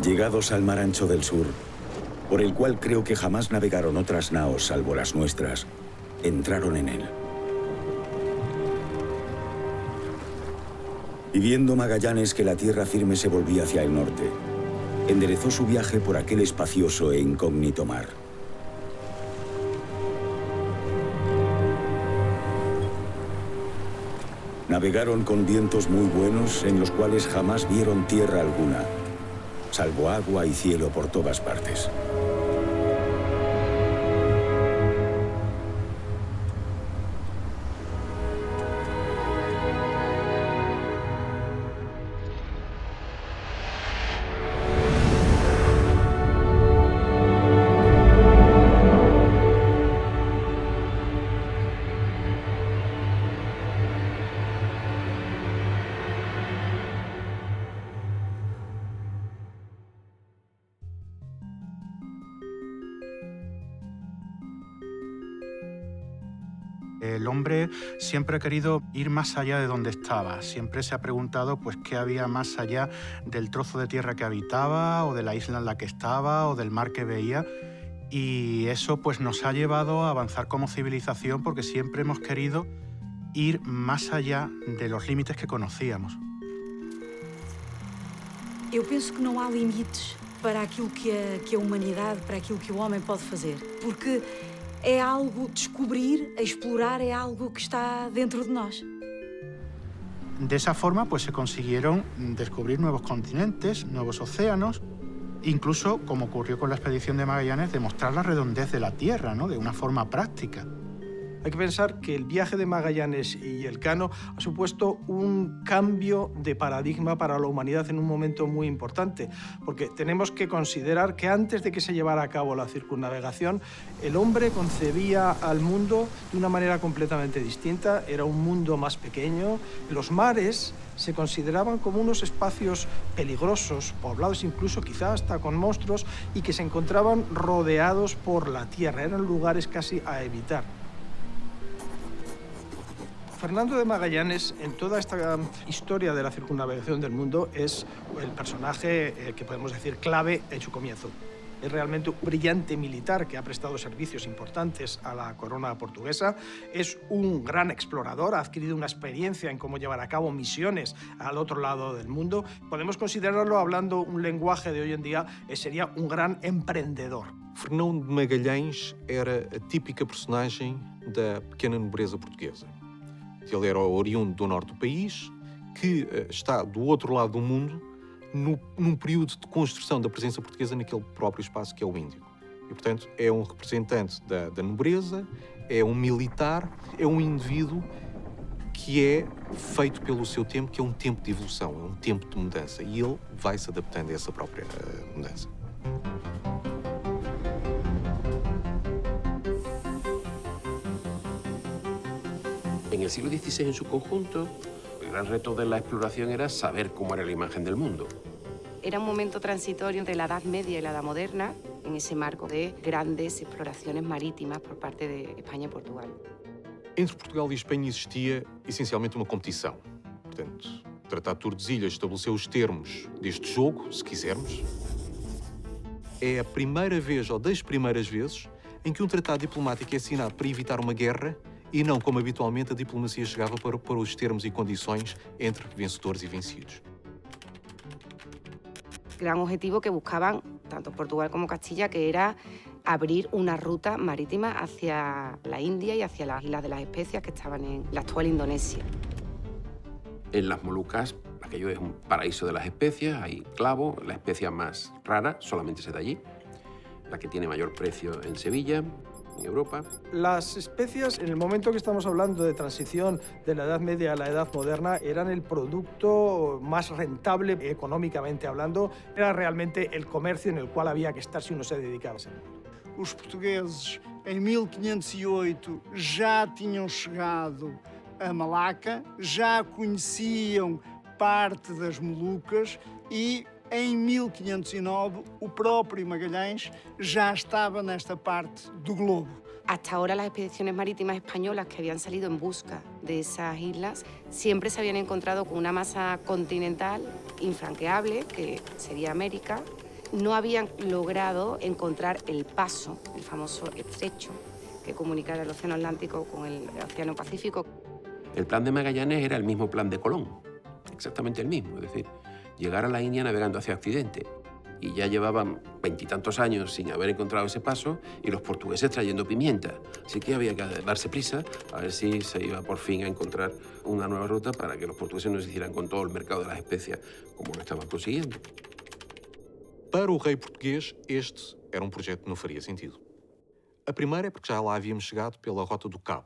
Llegados al mar ancho del sur, por el cual creo que jamás navegaron otras naos salvo las nuestras, entraron en él. Y viendo Magallanes que la tierra firme se volvía hacia el norte, enderezó su viaje por aquel espacioso e incógnito mar. Navegaron con vientos muy buenos en los cuales jamás vieron tierra alguna, salvo agua y cielo por todas partes. El hombre siempre ha querido ir más allá de donde estaba. Siempre se ha preguntado pues, qué había más allá del trozo de tierra que habitaba, o de la isla en la que estaba, o del mar que veía. Y eso pues, nos ha llevado a avanzar como civilización porque siempre hemos querido ir más allá de los límites que conocíamos. Eu penso que não há limites para aquilo que a humanidade, para aquilo que o homem pode fazer. Porque é algo, descobrir, explorar, é algo que está dentro de nós. De esa forma, pues se consiguieron descubrir nuevos continentes, nuevos océanos, incluso, como ocurrió con la expedición de Magallanes, demostrar la redondez de la Tierra, ¿no? De una forma práctica. Hay que pensar que el viaje de Magallanes y Elcano ha supuesto un cambio de paradigma para la humanidad en un momento muy importante, porque tenemos que considerar que antes de que se llevara a cabo la circunnavegación, el hombre concebía al mundo de una manera completamente distinta. Era un mundo más pequeño. Los mares se consideraban como unos espacios peligrosos, poblados incluso quizá hasta con monstruos, y que se encontraban rodeados por la tierra. Eran lugares casi a evitar. Fernando de Magallanes, en toda esta historia de la circunnavegación del mundo, es el personaje que podemos decir clave en su comienzo. Es realmente un brillante militar que ha prestado servicios importantes a la corona portuguesa. Es un gran explorador, ha adquirido una experiencia en cómo llevar a cabo misiones al otro lado del mundo. Podemos considerarlo, hablando un lenguaje de hoy en día, sería un gran emprendedor. Fernando de Magalhães era a típica personagem da pequena nobreza portuguesa. Ele era oriundo do norte do país, que está do outro lado do mundo, num período de construção da presença portuguesa naquele próprio espaço que é o Índico. E, portanto, é um representante da nobreza, é um militar, é um indivíduo que é feito pelo seu tempo, que é um tempo de evolução, é um tempo de mudança. E ele vai se adaptando a essa própria mudança. En el siglo XVI en su conjunto, el gran reto de la exploración era saber cómo era la imagen del mundo. Era un momento transitorio entre la Edad Media y la Edad Moderna, en esse marco de grandes exploraciones marítimas por parte de España y Portugal. Entre Portugal e Espanha existia essencialmente uma competição. Portanto, o Tratado de Tordesilhas estabeleceu os termos deste jogo, se quisermos. É a primeira vez, ou das primeiras vezes, em que um tratado diplomático é assinado para evitar uma guerra e não como habitualmente a diplomacia chegava para os termos e condições entre vencedores e vencidos. Gran objetivo que buscaban tanto Portugal como Castilla, que era abrir una ruta marítima hacia la India y hacia las Islas de las Especias que estaban en la actual Indonesia. En las Molucas, aquello es un paraíso de las especias, hay clavo, la especia más rara, solamente se da allí, la que tiene mayor precio en Sevilla, en Europa. Las especias, en el momento que estamos hablando de transición de la Edad Media a la Edad Moderna, eran el producto más rentable económicamente hablando. Era realmente el comercio en el cual había que estar si uno se dedicaba. Os portugueses, em 1508, já tinham chegado a Malaca, já conheciam parte das Molucas e, em 1509, o próprio Magalhães já estava nesta parte do globo. Hasta ahora las expediciones marítimas españolas que habían salido en busca de esas islas siempre se habían encontrado con una masa continental infranqueable, que sería América. No habían logrado encontrar el paso, el famoso estrecho, que comunicara el Océano Atlántico con el Océano Pacífico. El plan de Magallanes era el mismo plan de Colón, exactamente el mismo, es decir, llegar a la India navegando hacia Occidente. Y ya llevaban 20 y tantos años sin haber encontrado ese paso y los portugueses trayendo pimienta. Así que había que darse prisa a ver si se iba por fin a encontrar una nueva ruta para que los portugueses no se hicieran con todo el mercado de las especias como lo estaban consiguiendo. Para o rei português, este era um projeto que não faria sentido. A primeira é porque já lá havíamos chegado pela Rota do Cabo.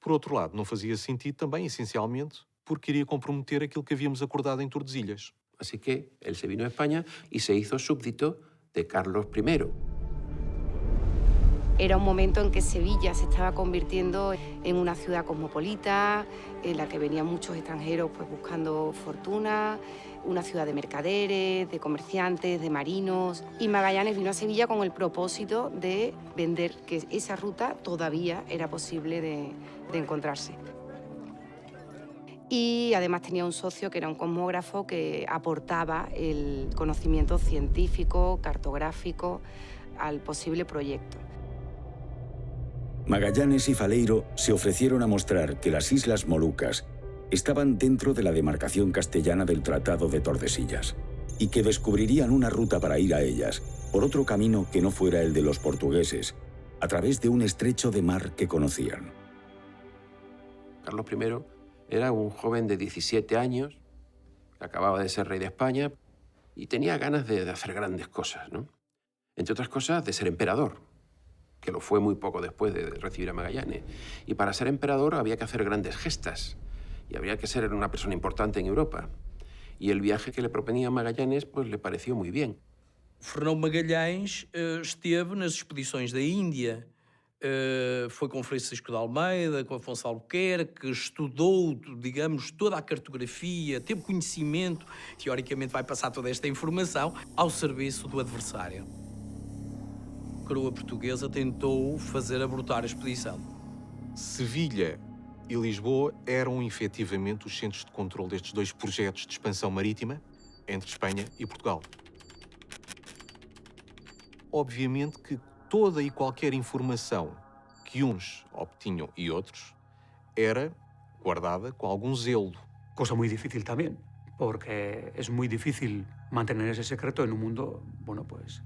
Por outro lado, não fazia sentido também, essencialmente, porque iria comprometer aquilo que havíamos acordado em Tordesilhas. Así que él se vino a España y se hizo súbdito de Carlos I. Era un momento en que Sevilla se estaba convirtiendo en una ciudad cosmopolita, en la que venían muchos extranjeros pues, buscando fortuna, una ciudad de mercaderes, de comerciantes, de marinos. Y Magallanes vino a Sevilla con el propósito de vender que esa ruta todavía era posible de encontrarse. Y además tenía un socio que era un cosmógrafo que aportaba el conocimiento científico, cartográfico al posible proyecto. Magallanes y Faleiro se ofrecieron a mostrar que las Islas Molucas estaban dentro de la demarcación castellana del Tratado de Tordesillas y que descubrirían una ruta para ir a ellas por otro camino que no fuera el de los portugueses, a través de un estrecho de mar que conocían. Carlos I era un joven de 17 años, que acababa de ser rey de España y tenía ganas de hacer grandes cosas, ¿no? Entre otras cosas, de ser emperador, que lo fue muy poco después de recibir a Magallanes. Y para ser emperador había que hacer grandes gestas y habría que ser una persona importante en Europa. Y el viaje que le proponía Magallanes pues, le pareció muy bien. Fernão Magalhães esteve nas expedições da Índia. Foi com Francisco de Almeida, com Afonso Albuquerque, estudou, digamos, toda a cartografia, teve conhecimento, teoricamente vai passar toda esta informação ao serviço do adversário. A coroa portuguesa tentou fazer abortar a expedição. Sevilha e Lisboa eram efetivamente os centros de controle destes dois projetos de expansão marítima entre Espanha e Portugal. Obviamente que toda e qualquer informação que uns obtinham e outros era guardada com algum zelo. Cosa muy difícil también, porque es muy difícil mantener ese secreto en un mundo, bueno, pues,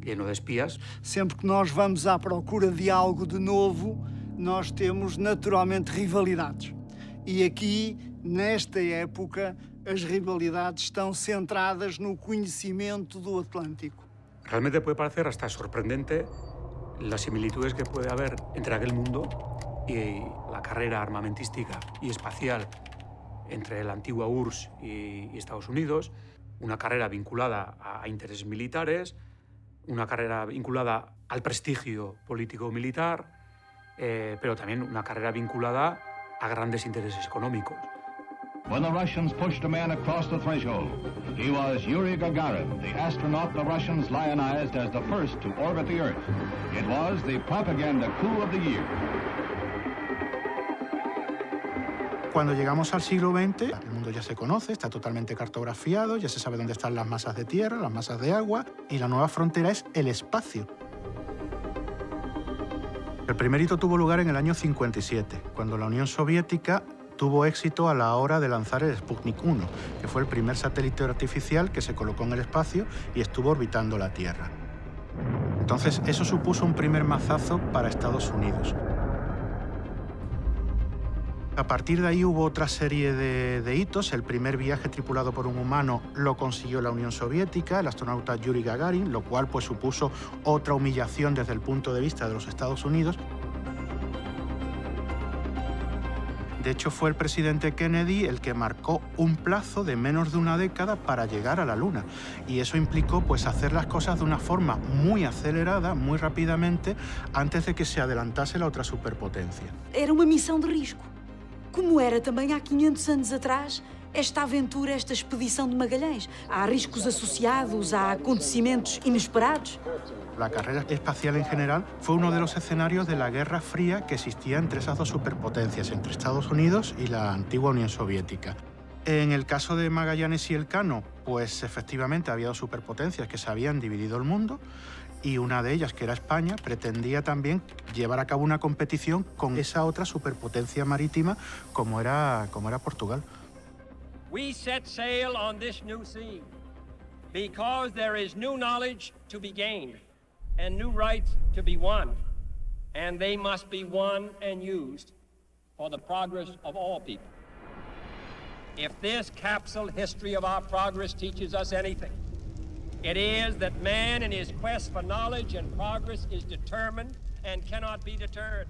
lleno de espías. Sempre que nós vamos à procura de algo de novo, nós temos naturalmente rivalidades. E aqui, nesta época, as rivalidades estão centradas no conhecimento do Atlântico. Realmente puede parecer hasta sorprendente las similitudes que puede haber entre aquel mundo y la carrera armamentística y espacial entre la antigua URSS y Estados Unidos, una carrera vinculada a intereses militares, una carrera vinculada al prestigio político-militar, pero también una carrera vinculada a grandes intereses económicos. when the Russians pushed a man across the threshold. He was Yuri Gagarin, the astronaut the Russians lionized as the first to orbit the Earth. It was the propaganda coup of the year. Cuando llegamos al siglo XX, el mundo ya se conoce, está totalmente cartografiado, ya se sabe dónde están las masas de tierra, las masas de agua, y la nueva frontera es el espacio. El primer hito tuvo lugar en el año 57, cuando la Unión Soviética tuvo éxito a la hora de lanzar el Sputnik 1, que fue el primer satélite artificial que se colocó en el espacio y estuvo orbitando la Tierra. Entonces, eso supuso un primer mazazo para Estados Unidos. A partir de ahí hubo otra serie de hitos. El primer viaje tripulado por un humano lo consiguió la Unión Soviética, el astronauta Yuri Gagarin, lo cual pues, supuso otra humillación desde el punto de vista de los Estados Unidos. De hecho, fue el presidente Kennedy el que marcó un plazo de menos de una década para llegar a la Luna. Y eso implicó pues, hacer las cosas de una forma muy acelerada, muy rápidamente, antes de que se adelantase la otra superpotencia. Era uma missão de risco, como era também há 500 anos atrás esta aventura, esta expedição de Magalhães. Há riscos associados, há acontecimentos inesperados. La carrera espacial en general fue uno de los escenarios de la Guerra Fría que existía entre esas dos superpotencias, entre Estados Unidos y la antigua Unión Soviética. En el caso de Magallanes y Elcano, pues efectivamente había dos superpotencias que se habían dividido el mundo y una de ellas, que era España, pretendía también llevar a cabo una competición con esa otra superpotencia marítima como era Portugal. We set sail on this new sea because there is new knowledge to be gained and new rights to be won, and they must be won and used for the progress of all people. If this capsule history of our progress teaches us anything, it is that man in his quest for knowledge and progress is determined and cannot be deterred.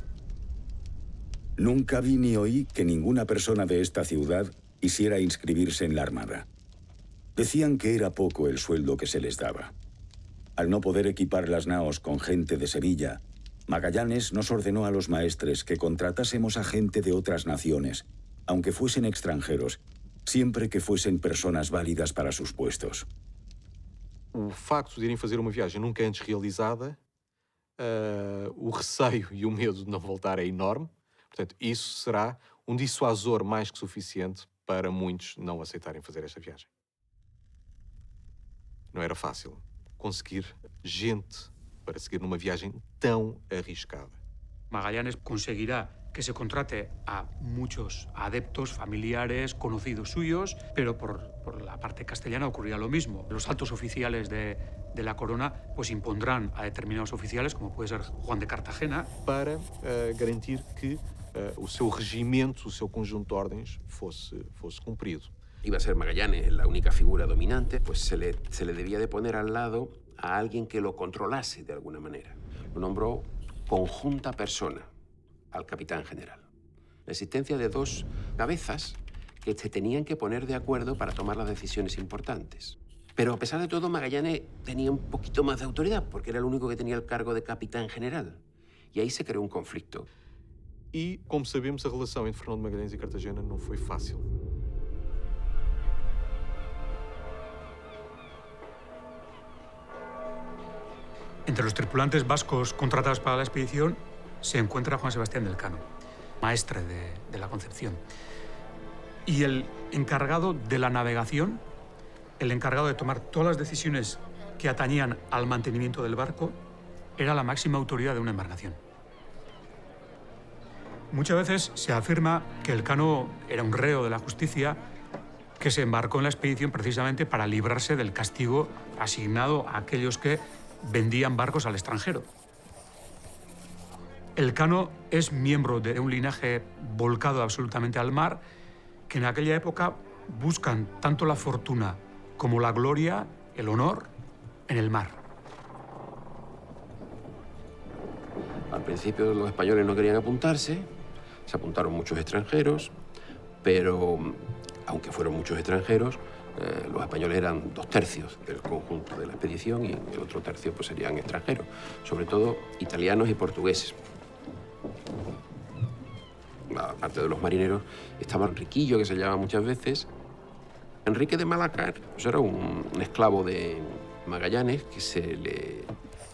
Nunca vi ni oí que ninguna persona de esta ciudad quisiera inscribirse en la Armada. Decían que era poco el sueldo que se les daba. Al no poder equipar las naos con gente de Sevilla, Magallanes nos ordenó a los maestres que contratásemos a gente de otras naciones, aunque fuesen extranjeros, siempre que fuesen personas válidas para sus puestos. O facto de irem fazer uma viagem nunca antes realizada, o receio e o medo de não voltar é enorme. Portanto, isso será um dissuasor mais que suficiente para muitos não aceitarem fazer esta viagem. Não era fácil conseguir gente para seguir numa viagem tão arriscada. Magallanes conseguirá que se contrate a muchos adeptos, familiares, conocidos suyos, pero por la parte castellana ocurrirá lo mismo. Los altos oficiales de la corona pues impondrán a determinados oficiales, como puede ser Juan de Cartagena, para garantir que o seu regimento, o seu conjunto de ordens fosse cumprido. Iba a ser Magallanes la única figura dominante, pues se le debía de poner al lado a alguien que lo controlase de alguna manera. Lo nombró conjunta persona al capitán general. La existencia de dos cabezas que se tenían que poner de acuerdo para tomar las decisiones importantes. Pero a pesar de todo, Magallanes tenía un poquito más de autoridad, porque era el único que tenía el cargo de capitán general. Y ahí se creó un conflicto. E, como sabemos, a relação entre Fernão de Magalhães e Cartagena não foi fácil. Entre los tripulantes vascos contratados para la expedición se encuentra Juan Sebastián del Cano, maestre de la Concepción. Y el encargado de la navegación, el encargado de tomar todas las decisiones que atañían al mantenimiento del barco, era la máxima autoridad de una embarcación. Muchas veces se afirma que Elcano era un reo de la justicia que se embarcó en la expedición precisamente para librarse del castigo asignado a aquellos que vendían barcos al extranjero. Elcano es miembro de un linaje volcado absolutamente al mar, que en aquella época buscan tanto la fortuna como la gloria, el honor, en el mar. Al principio los españoles no querían apuntarse, se apuntaron muchos extranjeros, pero aunque fueron muchos extranjeros, los españoles eran 2/3 del conjunto de la expedición y el otro tercio pues, serían extranjeros, sobre todo italianos y portugueses. la parte de los marineros, estaba Enriquillo, que se llama muchas veces. Enrique de Malacar pues era un esclavo de Magallanes que se le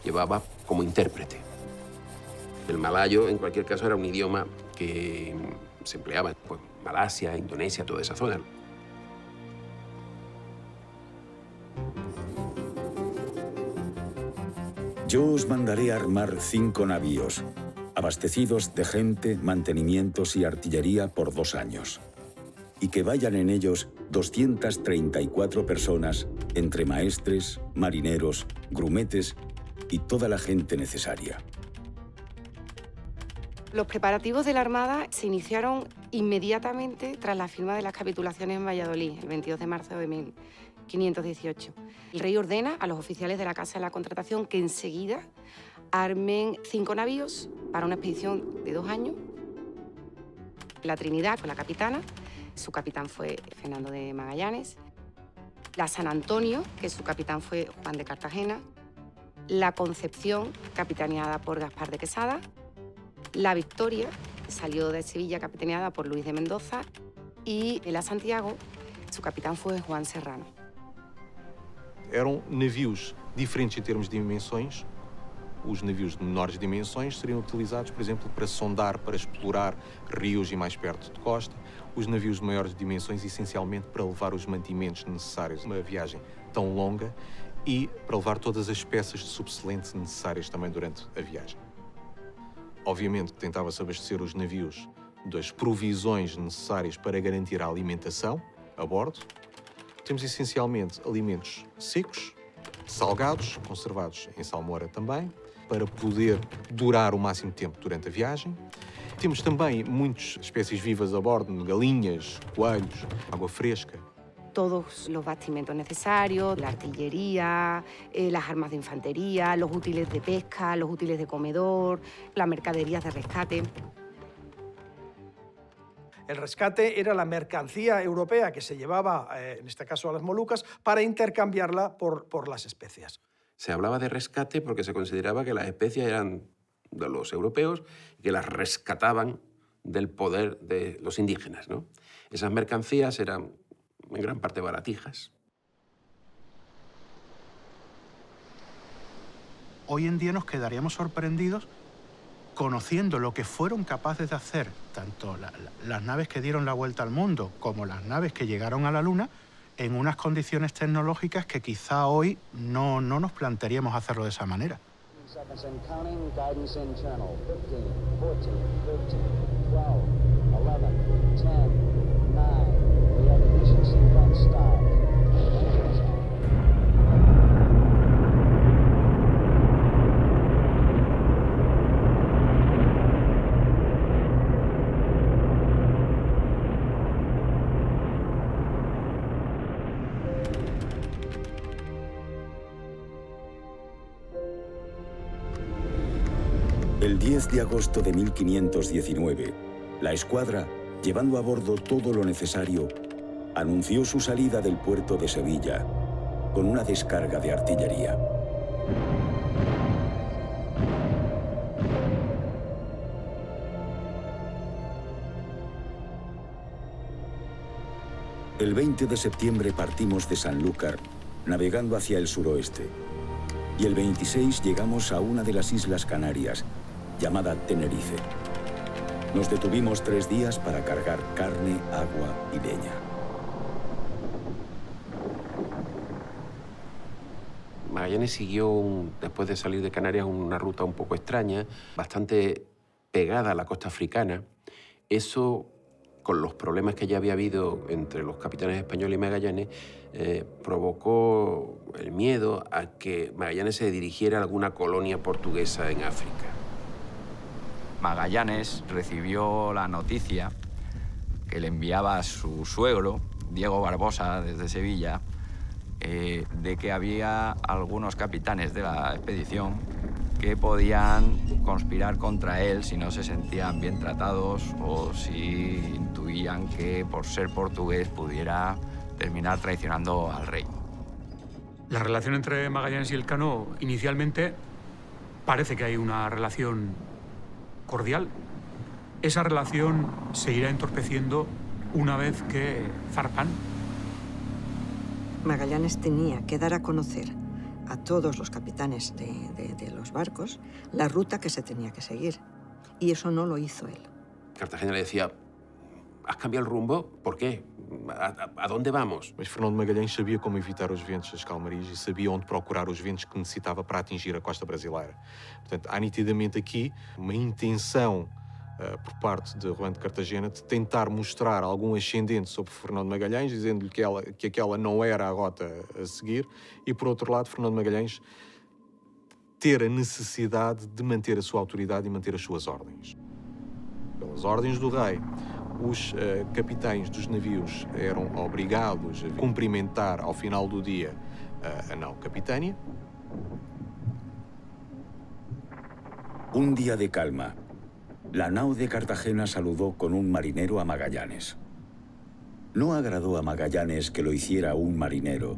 llevaba como intérprete. El malayo, en cualquier caso, era un idioma que se empleaba en pues, Malasia, Indonesia, toda esa zona. Yo os mandaré armar 5 navíos, abastecidos de gente, mantenimientos y artillería por 2 años, y que vayan en ellos 234 personas, entre maestres, marineros, grumetes y toda la gente necesaria. Los preparativos de la Armada se iniciaron inmediatamente tras la firma de las capitulaciones en Valladolid, el 22 de marzo de 1518. El rey ordena a los oficiales de la Casa de la Contratación que enseguida armen 5 navíos para una expedición de 2 años. La Trinidad, con la capitana, su capitán fue Fernando de Magallanes. La San Antonio, que su capitán fue Juan de Cartagena. La Concepción, capitaneada por Gaspar de Quesada. La Victoria, salió de Sevilla, capitaneada por Luis de Mendoza. Y la Santiago, su capitán fue Juan Serrano. Eram navios diferentes em termos de dimensões. Os navios de menores dimensões seriam utilizados, por exemplo, para sondar, para explorar rios e mais perto de costa. Os navios de maiores dimensões, essencialmente, para levar os mantimentos necessários a uma viagem tão longa e para levar todas as peças de subselente necessárias também durante a viagem. Obviamente, tentava-se abastecer os navios das provisões necessárias para garantir a alimentação a bordo. Temos essencialmente alimentos secos, salgados, conservados em salmoura também, para poder durar o máximo tempo durante a viagem. Temos também muitas espécies vivas a bordo, galinhas, coelhos, água fresca. Todos los bastimentos necesarios, la artillería, las armas de infantería, los útiles de pesca, los útiles de comedor, las mercaderías de rescate. El rescate era la mercancía europea que se llevaba, en este caso a las Molucas, para intercambiarla por las especias. Se hablaba de rescate porque se consideraba que las especias eran de los europeos y que las rescataban del poder de los indígenas, ¿no? Esas mercancías eran en gran parte baratijas. Hoy en día nos quedaríamos sorprendidos conociendo lo que fueron capaces de hacer tanto las naves que dieron la vuelta al mundo como las naves que llegaron a la Luna en unas condiciones tecnológicas que quizá hoy no nos plantearíamos hacerlo de esa manera. El 10 de agosto de 1519, la escuadra, llevando a bordo todo lo necesario, anunció su salida del puerto de Sevilla con una descarga de artillería. El 20 de septiembre partimos de Sanlúcar, navegando hacia el suroeste. Y el 26 llegamos a una de las Islas Canarias, llamada Tenerife. Nos detuvimos 3 días para cargar carne, agua y leña. Magallanes siguió, después de salir de Canarias, una ruta un poco extraña, bastante pegada a la costa africana. Eso, con los problemas que ya había habido entre los capitanes españoles y Magallanes, provocó el miedo a que Magallanes se dirigiera a alguna colonia portuguesa en África. Magallanes recibió la noticia que le enviaba a su suegro, Diego Barbosa, desde Sevilla, de que había algunos capitanes de la expedición que podían conspirar contra él si no se sentían bien tratados o si intuían que por ser portugués pudiera terminar traicionando al rey. La relación entre Magallanes y Elcano, inicialmente, parece que hay una relación cordial. esa relación se irá entorpeciendo una vez que zarpan. Magallanes tenía que dar a conocer a todos los capitanes de los barcos la ruta que se tenía que seguir. Y eso no lo hizo él. Cartagena le decía, ¿has cambiado el rumbo? ¿Por quê? ¿A dónde vamos? Mas Fernão de Magalhães sabia como evitar os ventos das calmarias e sabia onde procurar os ventos que necessitava para atingir a costa brasileira. Portanto, há nitidamente aqui uma intenção por parte de Juan de Cartagena de tentar mostrar algum ascendente sobre Fernão de Magalhães, dizendo-lhe que aquela não era a rota a seguir, e, por outro lado, Fernão de Magalhães ter a necessidade de manter a sua autoridade e manter as suas ordens. Pelas ordens do rei, os capitães dos navios eram obrigados a cumprimentar ao final do dia a nau capitânia. Un día de calma, la nao de Cartagena saludó con un marinero a Magallanes. No agradó a Magallanes que lo hiciera un marinero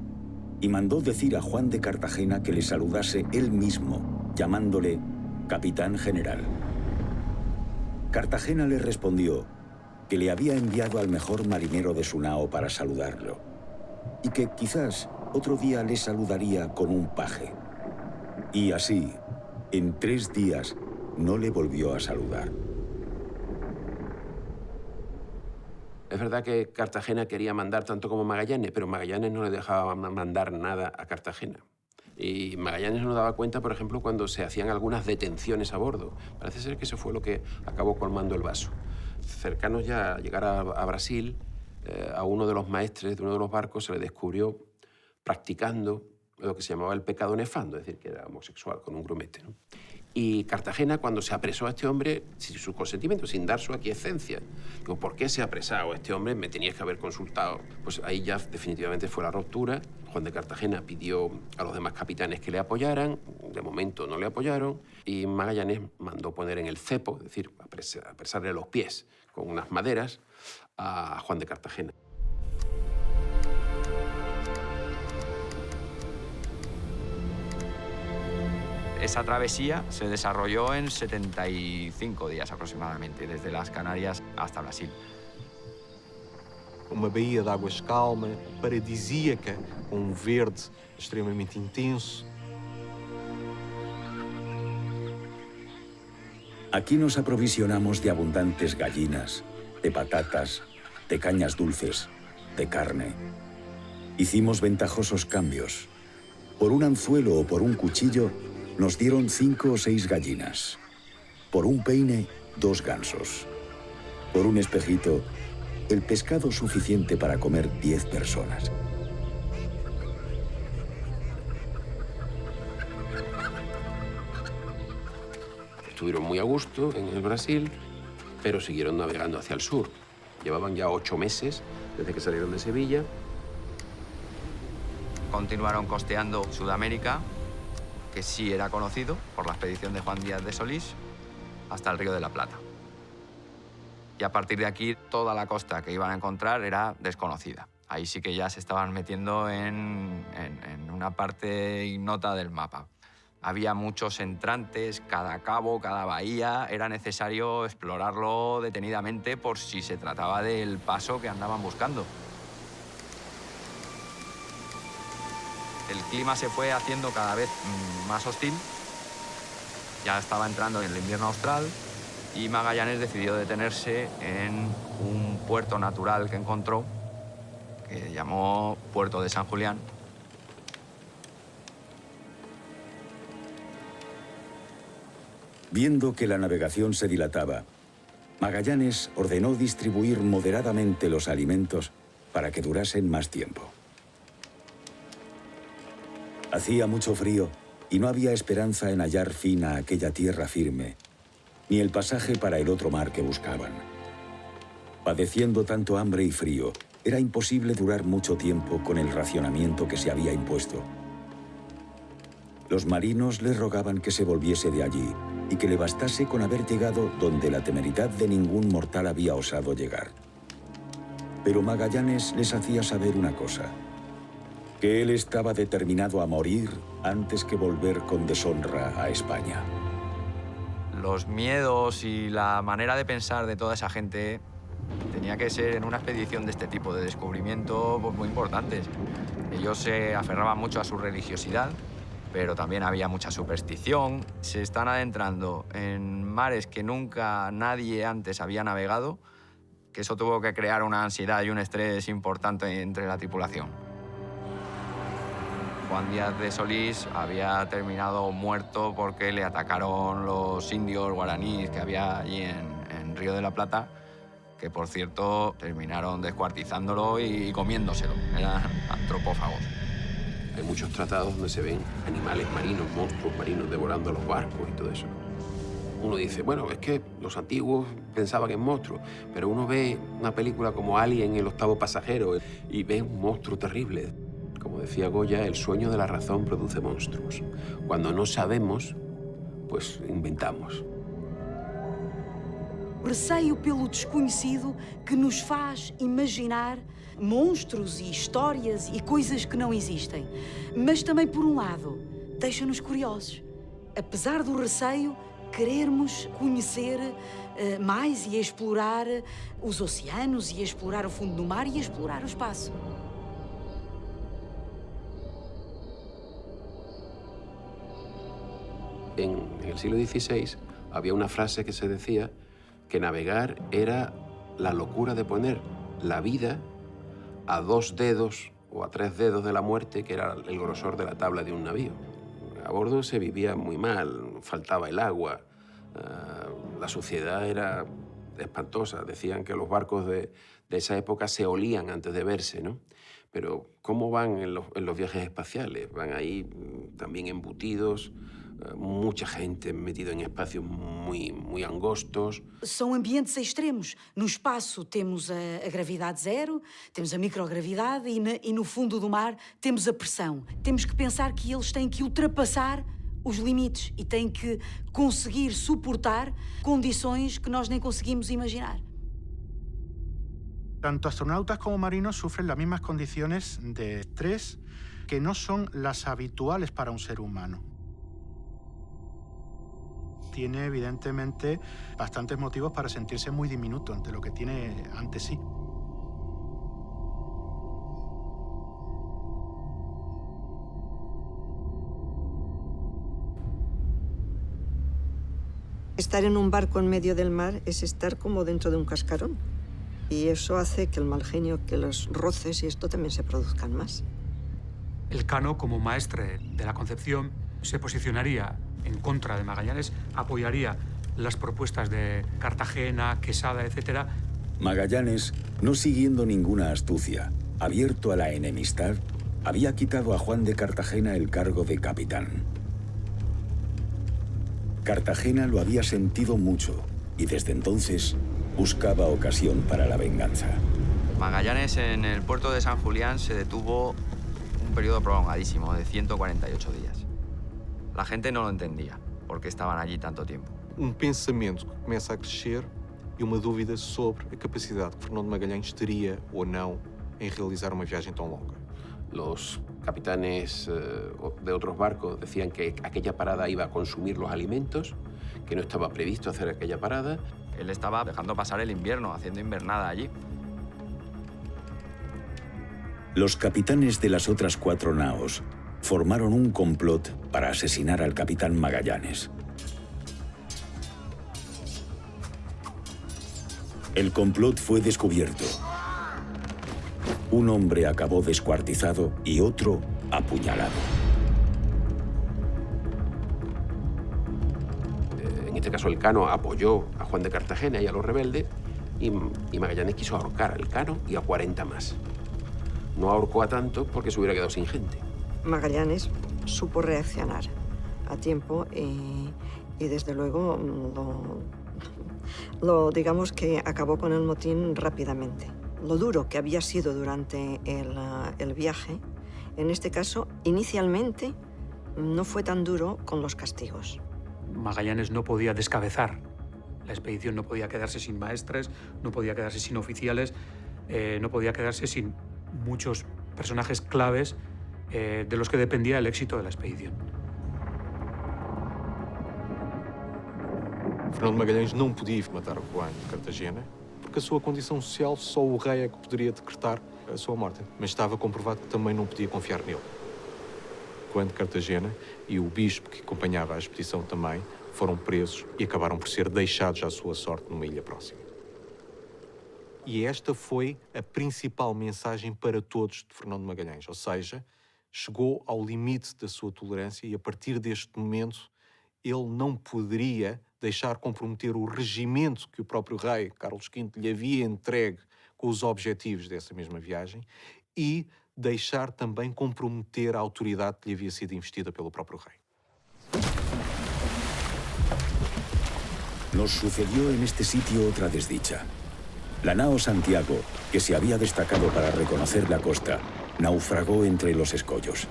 y mandó decir a Juan de Cartagena que le saludase él mismo, llamándole capitán general. Cartagena le respondió que le había enviado al mejor marinero de su nao para saludarlo y que quizás otro día le saludaría con un paje. Y así, en 3 días, no le volvió a saludar. Es verdad que Cartagena quería mandar tanto como Magallanes, pero Magallanes no le dejaba mandar nada a Cartagena. Y Magallanes no daba cuenta, por ejemplo, cuando se hacían algunas detenciones a bordo. Parece ser que eso fue lo que acabó colmando el vaso. Cercanos ya a llegar a Brasil, a uno de los maestres de uno de los barcos se le descubrió practicando lo que se llamaba el pecado nefando, es decir, que era homosexual con un grumete, ¿no? Y Cartagena, cuando se apresó a este hombre, sin su consentimiento, sin dar su aquiescencia, digo, ¿por qué se ha apresado a este hombre? Me tenías que haber consultado. Pues ahí ya definitivamente fue la ruptura. Juan de Cartagena pidió a los demás capitanes que le apoyaran, de momento no le apoyaron, y Magallanes mandó poner en el cepo, es decir, apresarle los pies con unas maderas a Juan de Cartagena. Esa travesía se desarrolló en 75 días aproximadamente, desde las Canarias hasta Brasil. Uma baía de águas calmas, paradisíaca, com verde extremamente intenso. Aquí nos aprovisionamos de abundantes gallinas, de patatas, de cañas dulces, de carne. Hicimos ventajosos cambios. Por un anzuelo o por un cuchillo, nos dieron 5 o 6 gallinas. Por un peine, 2 gansos. Por un espejito, el pescado suficiente para comer 10 personas. Estuvieron muy a gusto en el Brasil, pero siguieron navegando hacia el sur. Llevaban ya 8 meses desde que salieron de Sevilla. Continuaron costeando Sudamérica, que sí era conocido por la expedición de Juan Díaz de Solís, hasta el Río de la Plata. Y a partir de aquí, toda la costa que iban a encontrar era desconocida. Ahí sí que ya se estaban metiendo en una parte ignota del mapa. Había muchos entrantes, cada cabo, cada bahía, era necesario explorarlo detenidamente por si se trataba del paso que andaban buscando. El clima se fue haciendo cada vez más hostil. Ya estaba entrando en el invierno austral y Magallanes decidió detenerse en un puerto natural que encontró, que llamó Puerto de San Julián. Viendo que la navegación se dilataba, Magallanes ordenó distribuir moderadamente los alimentos para que durasen más tiempo. Hacía mucho frío y no había esperanza en hallar fin a aquella tierra firme, ni el pasaje para el otro mar que buscaban. Padeciendo tanto hambre y frío, era imposible durar mucho tiempo con el racionamiento que se había impuesto. Los marinos le rogaban que se volviese de allí y que le bastase con haber llegado donde la temeridad de ningún mortal había osado llegar. Pero Magallanes les hacía saber una cosa: que él estaba determinado a morir antes que volver con deshonra a España. Los miedos y la manera de pensar de toda esa gente tenía que ser en una expedición de este tipo de descubrimiento pues, muy importantes. Ellos se aferraban mucho a su religiosidad, pero también había mucha superstición. Se están adentrando en mares que nunca nadie antes había navegado, que eso tuvo que crear una ansiedad y un estrés importante entre la tripulación. Juan Díaz de Solís había terminado muerto porque le atacaron los indios guaraníes que había allí en Río de la Plata, que por cierto terminaron descuartizándolo y comiéndoselo. Eran antropófagos. Hay muchos tratados donde se ven animales marinos, monstruos marinos devorando los barcos y todo eso. Uno dice, bueno, es que los antiguos pensaban en monstruos, pero uno ve una película como Alien, el octavo pasajero, y ve un monstruo terrible. Como decía Goya, el sueño de la razón produce monstruos. Cuando no sabemos, pues inventamos. Receio pelo desconhecido que nos faz imaginar monstros e histórias e coisas que não existem. Mas também, por um lado, deixa-nos curiosos. Apesar do receio, querermos conhecer mais e explorar os oceanos, e explorar o fundo do mar e explorar o espaço. En el siglo XVI había una frase que se decía que navegar era la locura de poner la vida a 2 dedos o a 3 dedos de la muerte, que era el grosor de la tabla de un navío. A bordo se vivía muy mal, faltaba el agua, la suciedad era espantosa. Decían que los barcos de esa época se olían antes de verse, ¿no? Pero ¿cómo van en los viajes espaciales? Van ahí también embutidos, mucha gente metida en espacios muy angostos. São ambientes extremos. No espaço temos a gravidade zero, temos a microgravidade e no fundo do mar temos a pressão. Temos que pensar que eles têm que ultrapassar os limites e têm que conseguir suportar condições que nós nem conseguimos imaginar. Tanto astronautas como marinos sufren las mismas condiciones de estrés que no son las habituales para un ser humano. Tiene evidentemente bastantes motivos para sentirse muy diminuto ante lo que tiene ante sí. Estar en un barco en medio del mar es estar como dentro de un cascarón. Y eso hace que el mal genio, que los roces y esto también se produzcan más. Elcano, como maestre de la Concepción, se posicionaría en contra de Magallanes, apoyaría las propuestas de Cartagena, Quesada, etc. Magallanes, no siguiendo ninguna astucia, abierto a la enemistad, había quitado a Juan de Cartagena el cargo de capitán. Cartagena lo había sentido mucho y desde entonces buscaba ocasión para la venganza. Magallanes en el puerto de San Julián se detuvo un periodo prolongadísimo de 148 días. La gente no lo entendía, porque estaban allí tanto tiempo. Pensamento que começa a crescer e uma dúvida sobre a capacidade que Fernão de Magalhães teria ou não em realizar uma viagem tão longa. Los capitanes de otros barcos decían que aquella parada iba a consumir los alimentos, que no estaba previsto hacer aquella parada. Él estaba dejando pasar el invierno, haciendo invernada allí. Los capitanes de las otras 4 naos formaron un complot para asesinar al capitán Magallanes. El complot fue descubierto. Un hombre acabó descuartizado y otro apuñalado. En este caso, Elcano apoyó a Juan de Cartagena y a los rebeldes y Magallanes quiso ahorcar a Elcano y a 40 más. No ahorcó a tantos porque se hubiera quedado sin gente. Magallanes supo reaccionar a tiempo y desde luego digamos que acabó con el motín rápidamente. Lo duro que había sido durante el viaje, en este caso, inicialmente no fue tan duro con los castigos. Magallanes no podía descabezar. La expedición no podía quedarse sin maestres, no podía quedarse sin oficiales, no podía quedarse sin muchos personajes claves de los que dependía el éxito de la expedición. Fernando Magalhães não podia matar Juan de Cartagena, porque a sua condição social só o rei é que poderia decretar a sua morte. Mas estava comprovado que também não podia confiar nele. Juan de Cartagena e o bispo que acompanhava a expedição também foram presos e acabaram por ser deixados à sua sorte numa ilha próxima. E esta foi a principal mensagem para todos de Fernando Magalhães, ou seja, chegou ao limite da sua tolerância e a partir deste momento ele não poderia deixar comprometer o regimento que o próprio rei Carlos V lhe havia entregue com os objetivos dessa mesma viagem e deixar também comprometer a autoridade que lhe havia sido investida pelo próprio rei. Nos sucedió en este sitio otra desdicha. La nao Santiago, que se había destacado para reconocer la costa, naufragó entre los escollos.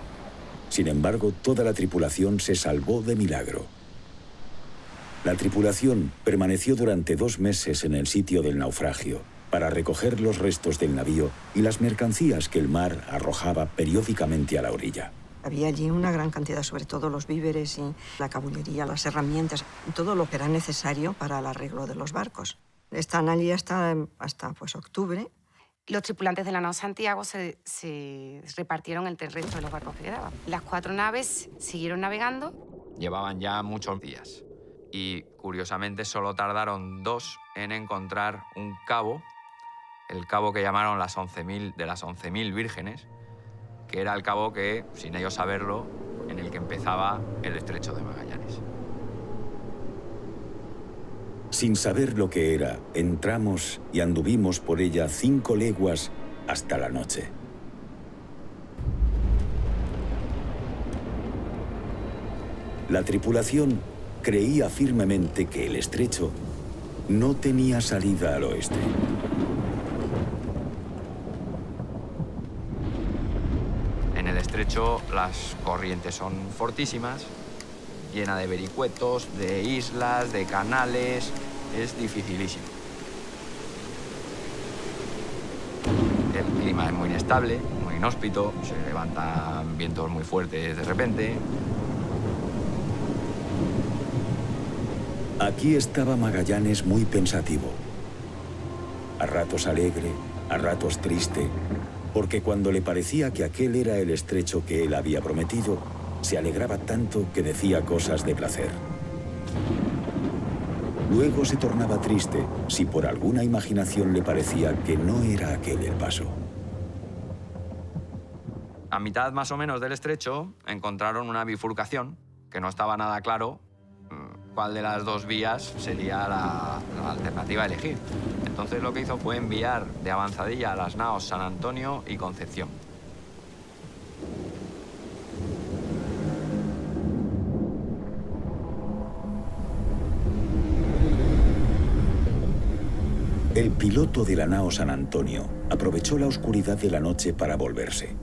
Sin embargo, toda la tripulación se salvó de milagro. La tripulación permaneció durante 2 meses en el sitio del naufragio para recoger los restos del navío y las mercancías que el mar arrojaba periódicamente a la orilla. Había allí una gran cantidad, sobre todo los víveres y la caballería, las herramientas, todo lo que era necesario para el arreglo de los barcos. Están allí hasta pues, octubre. Los tripulantes de la nao Santiago se repartieron entre el resto de los barcos que quedaban. Las 4 naves siguieron navegando. Llevaban ya muchos días y, curiosamente, solo tardaron 2 en encontrar un cabo, el cabo que llamaron las 11.000 vírgenes, que era el cabo que, sin ellos saberlo, en el que empezaba el Estrecho de Magallanes. Sin saber lo que era, entramos y anduvimos por ella 5 leguas hasta la noche. La tripulación creía firmemente que el estrecho no tenía salida al oeste. En el estrecho las corrientes son fortísimas, llena de vericuetos, de islas, de canales, es dificilísimo. El clima es muy inestable, muy inhóspito, se levantan vientos muy fuertes de repente. Aquí estaba Magallanes muy pensativo. A ratos alegre, a ratos triste, porque cuando le parecía que aquel era el estrecho que él había prometido, se alegraba tanto que decía cosas de placer. Luego se tornaba triste si por alguna imaginación le parecía que no era aquel el paso. A mitad más o menos del estrecho encontraron una bifurcación que no estaba nada claro cuál de las 2 vías sería la alternativa a elegir. Entonces lo que hizo fue enviar de avanzadilla a las naos San Antonio y Concepción. El piloto de la nao San Antonio aprovechó la oscuridad de la noche para volverse.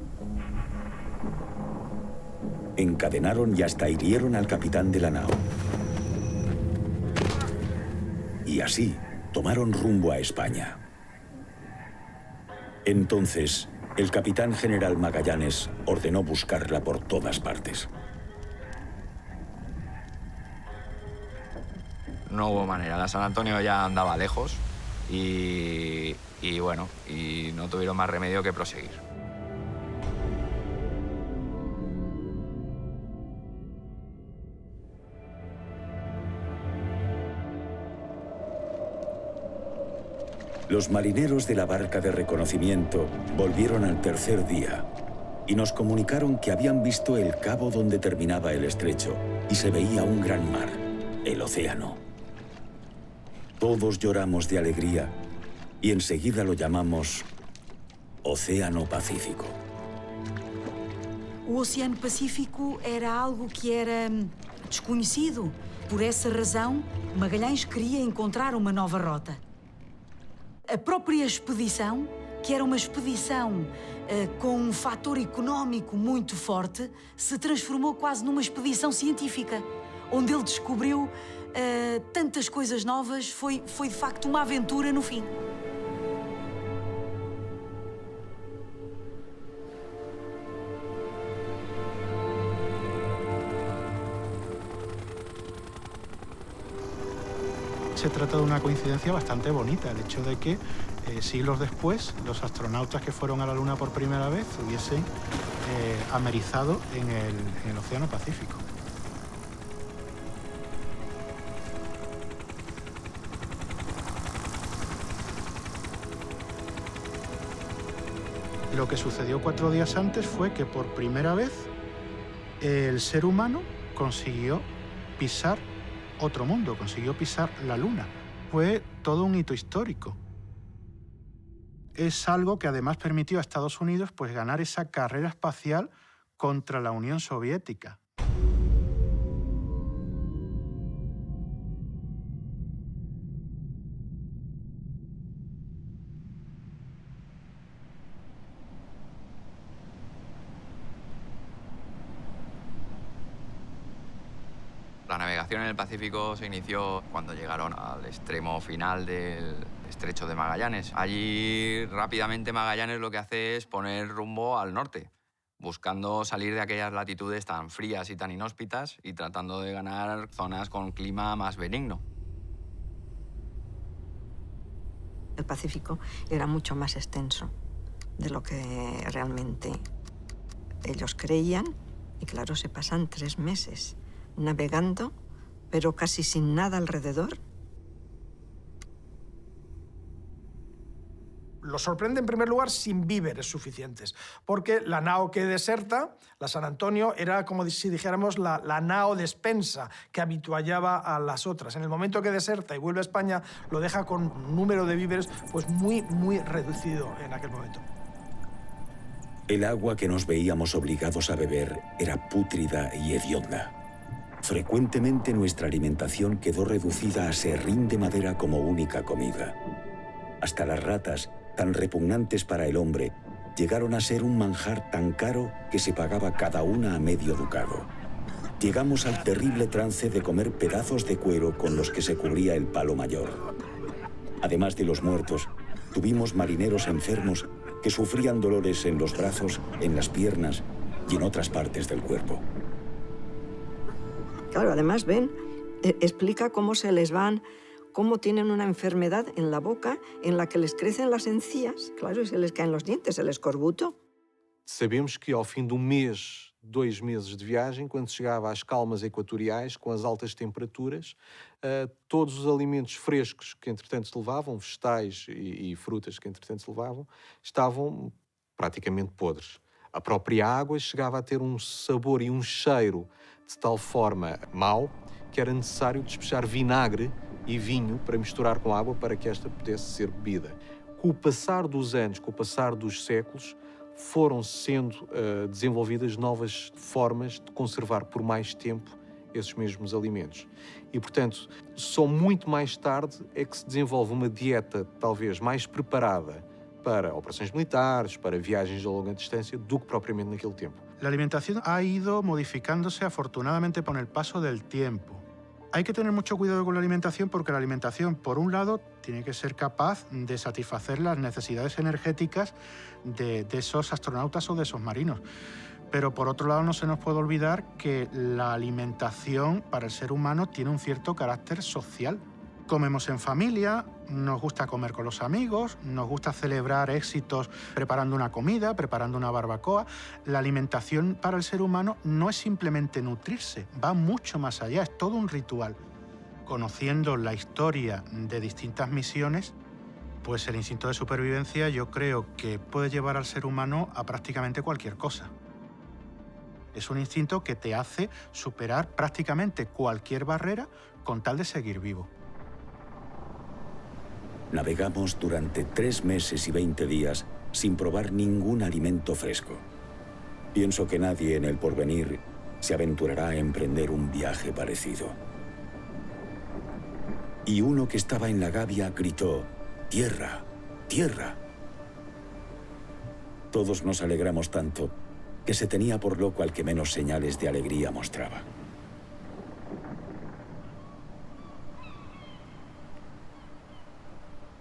Encadenaron y hasta hirieron al capitán de la nao. Y así tomaron rumbo a España. Entonces, el capitán general Magallanes ordenó buscarla por todas partes. No hubo manera, la San Antonio ya andaba lejos y bueno, y no tuvieron más remedio que proseguir. Los marineros de la barca de reconocimiento volvieron al tercer día y nos comunicaron que habían visto el cabo donde terminaba el estrecho y se veía un gran mar, el océano. Todos lloramos de alegría y enseguida lo llamamos Océano Pacífico. O Oceano Pacífico era algo que era desconhecido. Por essa razão, Magalhães queria encontrar uma nova rota. A própria expedição, que era uma expedição com um fator económico muito forte, se transformou quase numa expedição científica, onde ele descobriu tantas coisas novas. Foi de facto uma aventura no fim. se trata de una coincidencia bastante bonita, el hecho de que siglos después los astronautas que fueron a la Luna por primera vez hubiesen amerizado en el Océano Pacífico. Lo que sucedió 4 días antes fue que por primera vez el ser humano consiguió pisar otro mundo, consiguió pisar la Luna. Fue todo un hito histórico. Es algo que además permitió a Estados Unidos pues, ganar esa carrera espacial contra la Unión Soviética. La navegación en el Pacífico se inició cuando llegaron al extremo final del Estrecho de Magallanes. Allí rápidamente Magallanes lo que hace es poner rumbo al norte, buscando salir de aquellas latitudes tan frías y tan inhóspitas y tratando de ganar zonas con clima más benigno. El Pacífico era mucho más extenso de lo que realmente ellos creían y claro, se pasan 3 meses navegando, pero casi sin nada alrededor. Lo sorprende en primer lugar sin víveres suficientes, porque la nao que deserta, la San Antonio, era como si dijéramos la nao despensa que habituallaba a las otras. En el momento que deserta y vuelve a España, lo deja con un número de víveres pues muy reducido en aquel momento. El agua que nos veíamos obligados a beber era pútrida y hedionda. Frecuentemente nuestra alimentación quedó reducida a serrín de madera como única comida. Hasta las ratas, tan repugnantes para el hombre, llegaron a ser un manjar tan caro que se pagaba cada una a medio ducado. Llegamos al terrible trance de comer pedazos de cuero con los que se cubría el palo mayor. Además de los muertos, tuvimos marineros enfermos que sufrían dolores en los brazos, en las piernas y en otras partes del cuerpo. Claro, además, ven, explica cómo se les van, cómo tienen una enfermedad en la boca en la que les crecen las encías, claro, y se les caen los dientes, el escorbuto. Sabemos que ao fim de 1 mês, 2 meses de viagem, quando chegava às calmas equatoriais, com as altas temperaturas, todos os alimentos frescos que entretanto se levavam, vegetais e frutas que entretanto se levavam, estavam praticamente podres. A própria água chegava a ter um sabor e um cheiro de tal forma mau que era necessário despejar vinagre e vinho para misturar com água para que esta pudesse ser bebida. Com o passar dos anos, com o passar dos séculos, foram sendo desenvolvidas novas formas de conservar por mais tempo esses mesmos alimentos. E, portanto, só muito mais tarde é que se desenvolve uma dieta talvez mais preparada para operações militares, para viagens de longa distância, do que propiamente naquele tempo. La alimentación ha ido modificándose afortunadamente con el paso del tiempo. Hay que tener mucho cuidado con la alimentación porque la alimentación, por un lado, tiene que ser capaz de satisfacer las necesidades energéticas de esos astronautas o de esos marinos. Pero por otro lado no se nos puede olvidar que la alimentación para el ser humano tiene un cierto carácter social. Comemos en familia, nos gusta comer con los amigos, nos gusta celebrar éxitos preparando una comida, preparando una barbacoa. La alimentación para el ser humano no es simplemente nutrirse, va mucho más allá, es todo un ritual. Conociendo la historia de distintas misiones, pues el instinto de supervivencia yo creo que puede llevar al ser humano a prácticamente cualquier cosa. Es un instinto que te hace superar prácticamente cualquier barrera con tal de seguir vivo. Navegamos durante 3 meses y 20 días sin probar ningún alimento fresco. Pienso que nadie en el porvenir se aventurará a emprender un viaje parecido. Y uno que estaba en la gavia gritó: ¡Tierra! ¡Tierra! Todos nos alegramos tanto que se tenía por loco al que menos señales de alegría mostraba.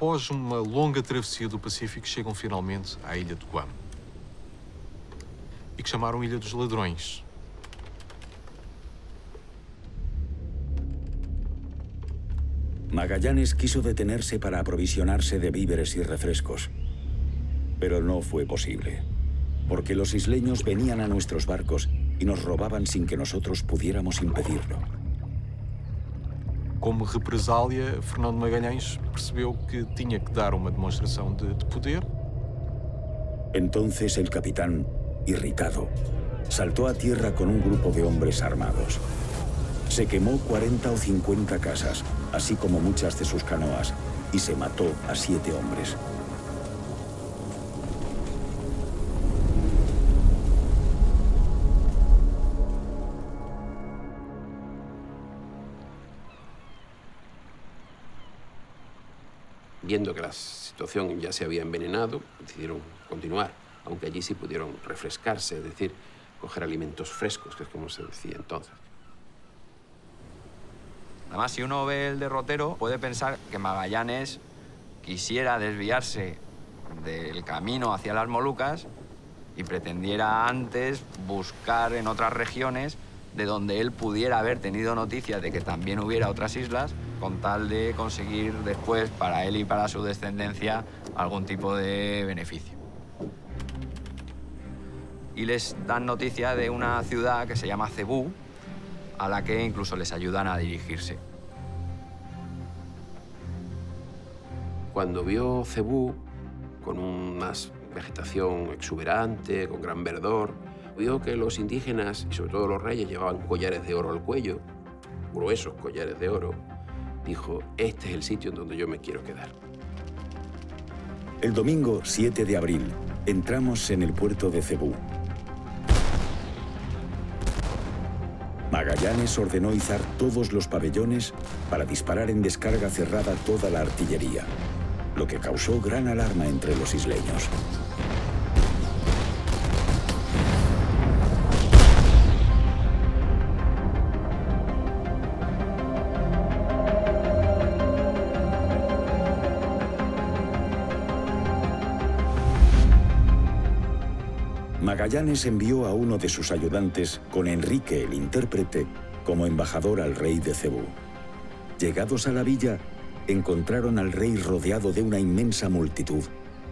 Após uma longa travessia do Pacífico, chegam finalmente à ilha de Guam. E que chamaram Ilha dos Ladrões. Magallanes quiso detenerse para aprovisionarse de víveres y refrescos, pero no fue posible, porque los isleños venían a nuestros barcos y nos robaban sin que nosotros pudiéramos impedirlo. Como represália, Fernando Magalhães percebeu que tinha que dar uma demonstração de poder. Entonces el capitán, irritado, saltó a tierra con un grupo de hombres armados. Se quemó 40 o 50 casas, así como muchas de sus canoas, y se mató a 7 hombres. Viendo que la situación ya se había envenenado, decidieron continuar, aunque allí sí pudieron refrescarse, es decir, coger alimentos frescos, que es como se decía entonces. Además, si uno ve el derrotero, puede pensar que Magallanes quisiera desviarse del camino hacia las Molucas y pretendiera antes buscar en otras regiones de donde él pudiera haber tenido noticias de que también hubiera otras islas, con tal de conseguir después, para él y para su descendencia, algún tipo de beneficio. Y les dan noticia de una ciudad que se llama Cebú, a la que incluso les ayudan a dirigirse. Cuando vio Cebú, con una vegetación exuberante, con gran verdor, vio que los indígenas, y sobre todo los reyes, llevaban collares de oro al cuello, gruesos collares de oro, dijo, este es el sitio en donde yo me quiero quedar. El domingo 7 de abril, entramos en el puerto de Cebú. Magallanes ordenó izar todos los pabellones para disparar en descarga cerrada toda la artillería, lo que causó gran alarma entre los isleños. Magallanes envió a uno de sus ayudantes con Enrique el intérprete como embajador al rey de Cebú. Llegados a la villa, encontraron al rey rodeado de una inmensa multitud,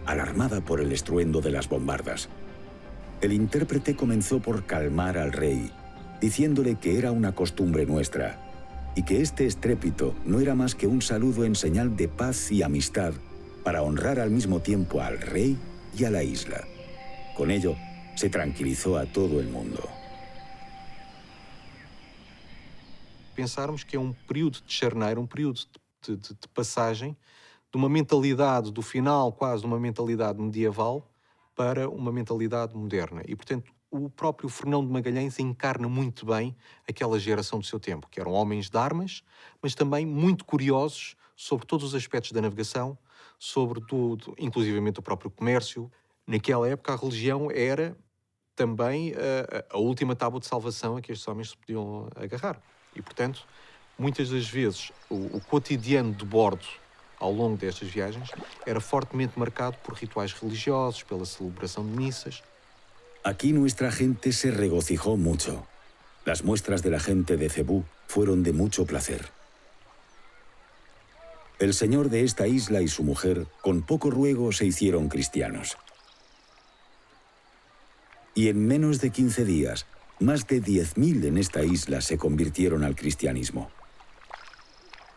alarmada por el estruendo de las bombardas. El intérprete comenzó por calmar al rey, diciéndole que era una costumbre nuestra y que este estrépito no era más que un saludo en señal de paz y amistad para honrar al mismo tiempo al rey y a la isla. Con ello, se tranquilizó a todo el mundo. Pensarmos que é um período de charneira, um período de passagem de uma mentalidade do final, quase uma mentalidade medieval, para uma mentalidade moderna. E, portanto, o próprio Fernão de Magalhães encarna muito bem aquela geração do seu tempo, que eram homens de armas, mas também muito curiosos sobre todos os aspectos da navegação, sobre tudo, inclusivamente o próprio comércio. Naquela época, a religião era também a última tábua de salvação a que estes homens se podiam agarrar. E, portanto, muitas das vezes, o cotidiano de bordo, ao longo destas viagens, era fortemente marcado por rituais religiosos, pela celebração de missas. Aquí nuestra gente se regocijó mucho. Las muestras de la gente de Cebú fueron de mucho placer. El señor de esta isla y su mujer, con poco ruego, se hicieron cristianos. Y en menos de 15 días, más de 10.000 en esta isla se convirtieron al cristianismo.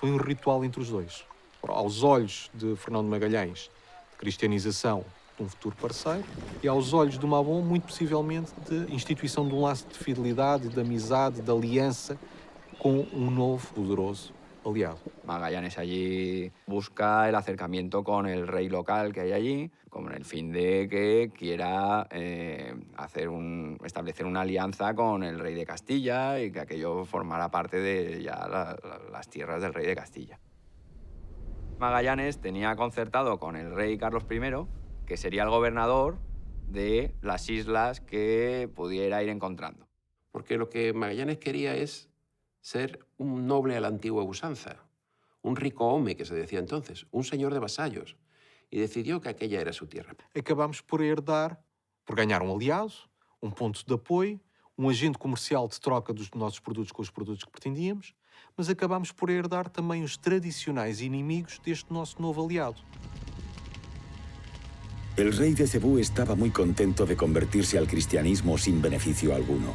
Foi um ritual entre os dois. Aos olhos de Fernão de Magalhães, de cristianização de um futuro parceiro, e aos olhos do Mabon, muito possivelmente, de instituição de um laço de fidelidade, de amizade, de aliança com um novo, poderoso aliado. Magallanes allí busca el acercamiento con el rey local que hay allí, con el fin de que quiera establecer una alianza con el rey de Castilla y que aquello formara parte de ya las tierras del rey de Castilla. Magallanes tenía concertado con el rey Carlos I que sería el gobernador de las islas que pudiera ir encontrando. Porque lo que Magallanes quería es ser un noble a la antigua usanza, un rico home, que se decía entonces, un señor de vasallos, y decidió que aquella era su tierra. Acabamos por herdar, por ganhar um aliado, um ponto de apoio, um agente comercial de troca dos nossos produtos com os produtos que pretendíamos, mas acabámos por herdar também os tradicionais inimigos deste nosso novo aliado. El rey de Cebú estaba muy contento de convertirse al cristianismo sin beneficio alguno.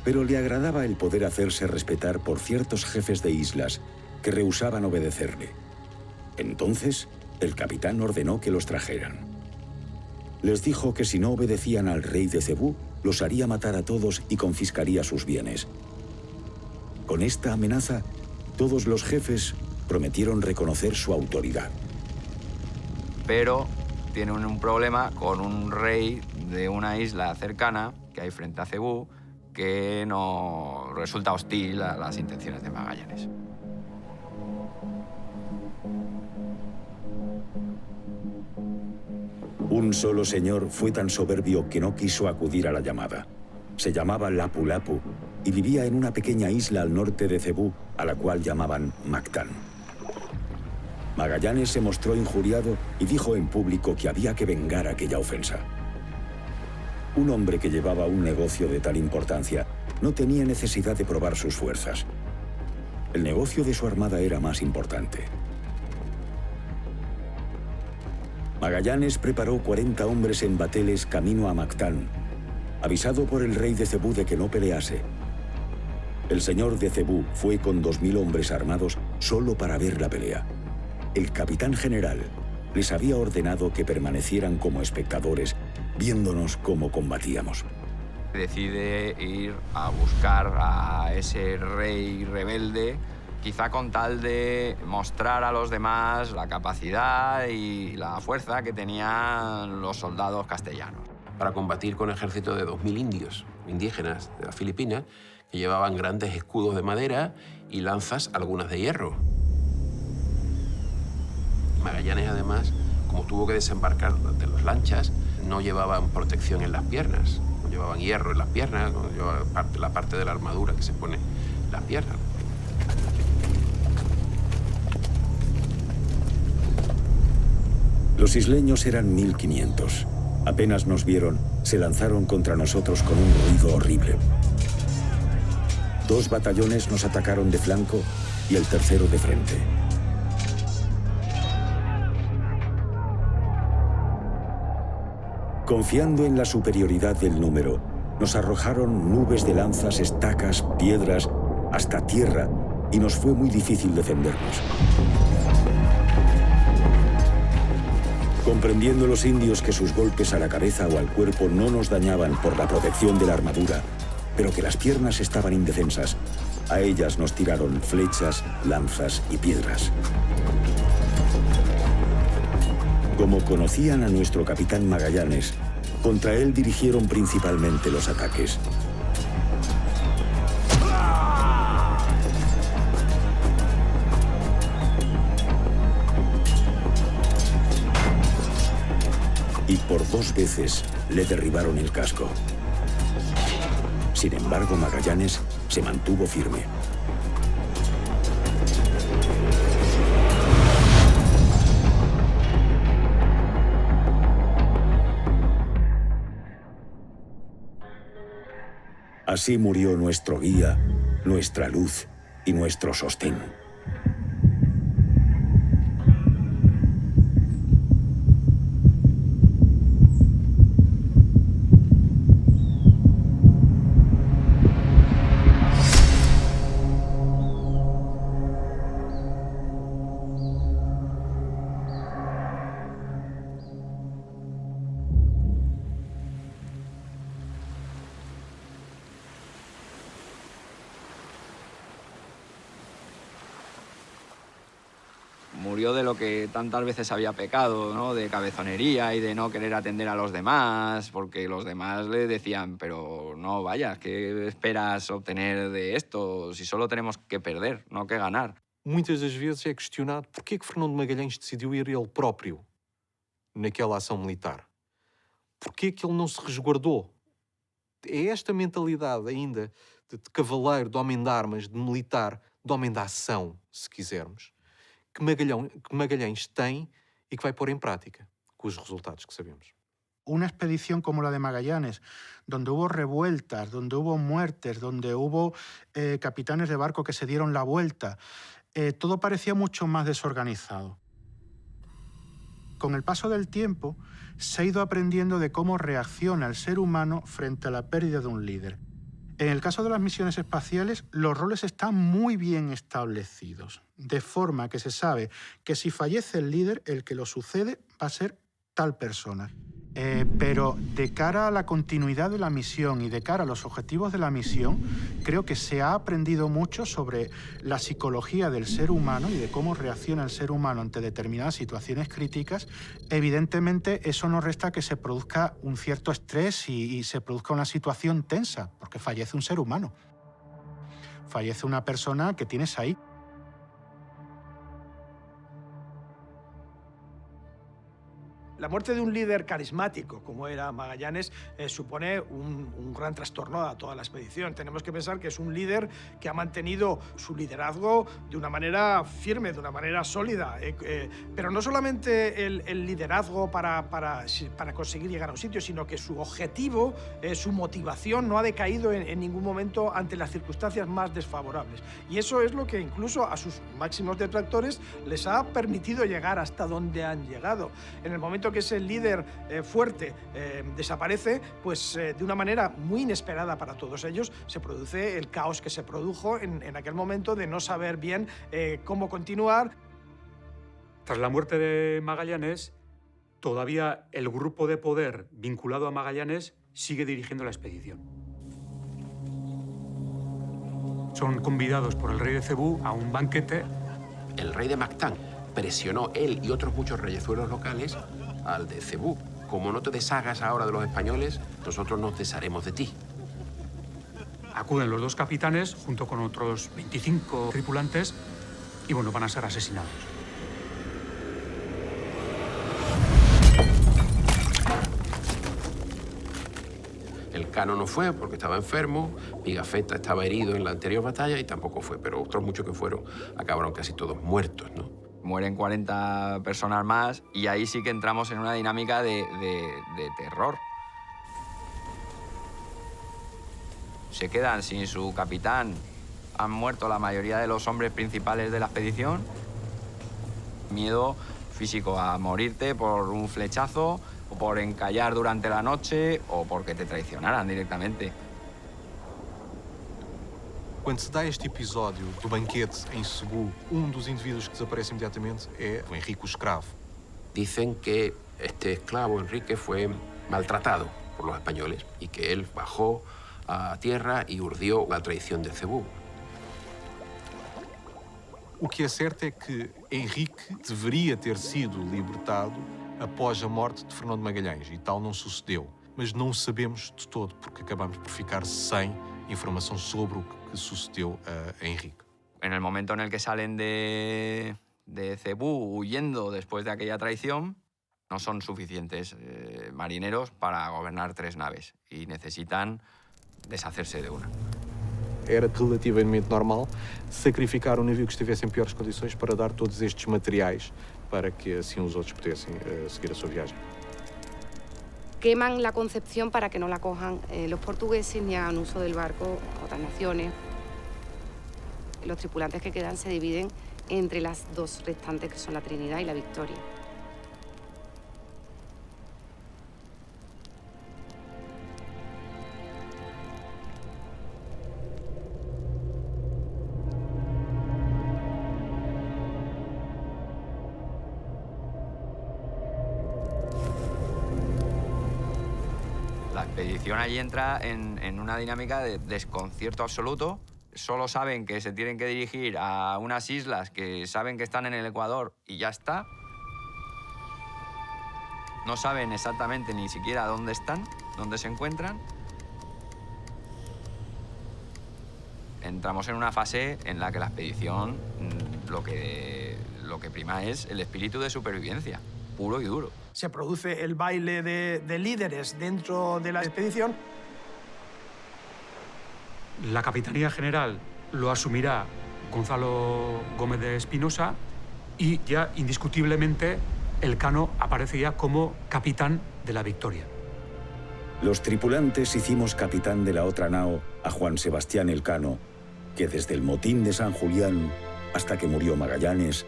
Pero le agradaba el poder hacerse respetar por ciertos jefes de islas que rehusaban obedecerle. Entonces, el capitán ordenó que los trajeran. Les dijo que si no obedecían al rey de Cebú, los haría matar a todos y confiscaría sus bienes. Con esta amenaza, todos los jefes prometieron reconocer su autoridad. Pero tiene un problema con un rey de una isla cercana que hay frente a Cebú que no resulta hostil a las intenciones de Magallanes. Un solo señor fue tan soberbio que no quiso acudir a la llamada. Se llamaba Lapu Lapu y vivía en una pequeña isla al norte de Cebú, a la cual llamaban Mactán. Magallanes se mostró injuriado y dijo en público que había que vengar aquella ofensa. Un hombre que llevaba un negocio de tal importancia no tenía necesidad de probar sus fuerzas. El negocio de su armada era más importante. Magallanes preparó 40 hombres en bateles camino a Mactán, avisado por el rey de Cebú de que no pelease. El señor de Cebú fue con 2000 hombres armados solo para ver la pelea. El capitán general les había ordenado que permanecieran como espectadores, viéndonos cómo combatíamos. Decide ir a buscar a ese rey rebelde, quizá con tal de mostrar a los demás la capacidad y la fuerza que tenían los soldados castellanos. Para combatir con un ejército de 2000 indios, indígenas de las Filipinas, que llevaban grandes escudos de madera y lanzas, algunas de hierro. Magallanes, además, como tuvo que desembarcar de las lanchas, no llevaban protección en las piernas, no llevaban hierro en las piernas, no llevaban la parte de la armadura que se pone en las piernas. Los isleños eran 1500. Apenas nos vieron, se lanzaron contra nosotros con un ruido horrible. 2 batallones nos atacaron de flanco y el tercero de frente. Confiando en la superioridad del número, nos arrojaron nubes de lanzas, estacas, piedras, hasta tierra, y nos fue muy difícil defendernos. Comprendiendo los indios que sus golpes a la cabeza o al cuerpo no nos dañaban por la protección de la armadura, pero que las piernas estaban indefensas, a ellas nos tiraron flechas, lanzas y piedras. Como conocían a nuestro capitán Magallanes, contra él dirigieron principalmente los ataques. Y por 2 veces le derribaron el casco. Sin embargo, Magallanes se mantuvo firme. Así murió nuestro guía, nuestra luz y nuestro sostén. Murió de lo que tantas veces había pecado, ¿no? De cabezonería y de no querer atender a los demás, porque los demás le decían, pero no vayas, ¿qué esperas obtener de esto? Si solo tenemos que perder, no que ganar. Muitas das vezes é questionado porquê que Fernão de Magalhães decidiu ir ele próprio naquela ação militar. Porquê que ele não se resguardou? É esta mentalidade ainda de cavaleiro, de homem de armas, de militar, de homem da ação, se quisermos, que Magalhães tem e que vai pôr em prática, com os resultados que sabemos. una expedición como la de Magallanes, donde hubo revueltas, donde hubo muertes, donde hubo capitanes de barco que se dieron la vuelta, todo parecía mucho más desorganizado. Con el paso del tiempo, se ha ido aprendiendo de cómo reacciona el ser humano frente a la pérdida de un líder. En el caso de las misiones espaciales, los roles están muy bien establecidos, de forma que se sabe que si fallece el líder, el que lo sucede va a ser tal persona. Pero de cara a la continuidad de la misión y de cara a los objetivos de la misión, creo que se ha aprendido mucho sobre la psicología del ser humano y de cómo reacciona el ser humano ante determinadas situaciones críticas. Evidentemente, eso no resta que se produzca un cierto estrés y se produzca una situación tensa, porque fallece un ser humano. Fallece una persona que tienes ahí. La muerte de un líder carismático, como era Magallanes, supone un gran trastorno a toda la expedición. Tenemos que pensar que es un líder que ha mantenido su liderazgo de una manera firme, de una manera sólida. Pero no solamente el liderazgo para conseguir llegar a un sitio, sino que su objetivo, su motivación no ha decaído en ningún momento ante las circunstancias más desfavorables. Y eso es lo que incluso a sus máximos detractores les ha permitido llegar hasta donde han llegado. En el momento que ese líder fuerte desaparece, pues de una manera muy inesperada para todos ellos, se produce el caos que se produjo en aquel momento de no saber bien cómo continuar. Tras la muerte de Magallanes, todavía el grupo de poder vinculado a Magallanes sigue dirigiendo la expedición. Son convidados por el rey de Cebú a un banquete. El rey de Mactán presionó él y otros muchos reyezuelos locales al de Cebú. Como no te deshagas ahora de los españoles, nosotros nos desharemos de ti. Acuden los dos capitanes junto con otros 25 tripulantes y bueno, van a ser asesinados. El Cano no fue porque estaba enfermo, Pigafetta estaba herido en la anterior batalla y tampoco fue, pero otros muchos que fueron acabaron casi todos muertos, ¿no? Mueren 40 personas más y ahí sí que entramos en una dinámica de terror. Se quedan sin su capitán. Han muerto la mayoría de los hombres principales de la expedición. Miedo físico a morirte por un flechazo, o por encallar durante la noche, o porque te traicionaran directamente. Quando se dá este episódio do banquete em Cebú, dos indivíduos que desaparece imediatamente é o Henrique o escravo. Dicen que este esclavo, Enrique, fue maltratado por los españoles y que él bajó a tierra y urdió la traición de Cebú. O que é certo é que Henrique deveria ter sido libertado após a morte de Fernão de Magalhães e tal não sucedeu. Mas não sabemos de todo porque acabamos por ficar sem información sobre lo que sucedió a Enrique. En el momento en el que salen de Cebú huyendo después de aquella traición, no son suficientes marineros para gobernar 3 naves y necesitan deshacerse de una. Era relativamente normal sacrificar um navio que estivesse em piores condições para dar todos estes materiais para que assim os outros pudessem seguir a sua viagem. Queman la Concepción para que no la cojan los portugueses ni hagan uso del barco otras naciones. Los tripulantes que quedan se dividen entre las 2 restantes, que son la Trinidad y la Victoria. La expedición allí entra en una dinámica de desconcierto absoluto. Solo saben que se tienen que dirigir a unas islas que saben que están en el Ecuador y ya está. No saben exactamente ni siquiera dónde están, dónde se encuentran. Entramos en una fase en la que la expedición lo que prima es el espíritu de supervivencia, puro y duro. Se produce el baile de líderes dentro de la expedición. La Capitanía General lo asumirá Gonzalo Gómez de Espinosa y ya indiscutiblemente Elcano aparecía como capitán de la Victoria. Los tripulantes hicimos capitán de la otra nao a Juan Sebastián Elcano, que desde el motín de San Julián hasta que murió Magallanes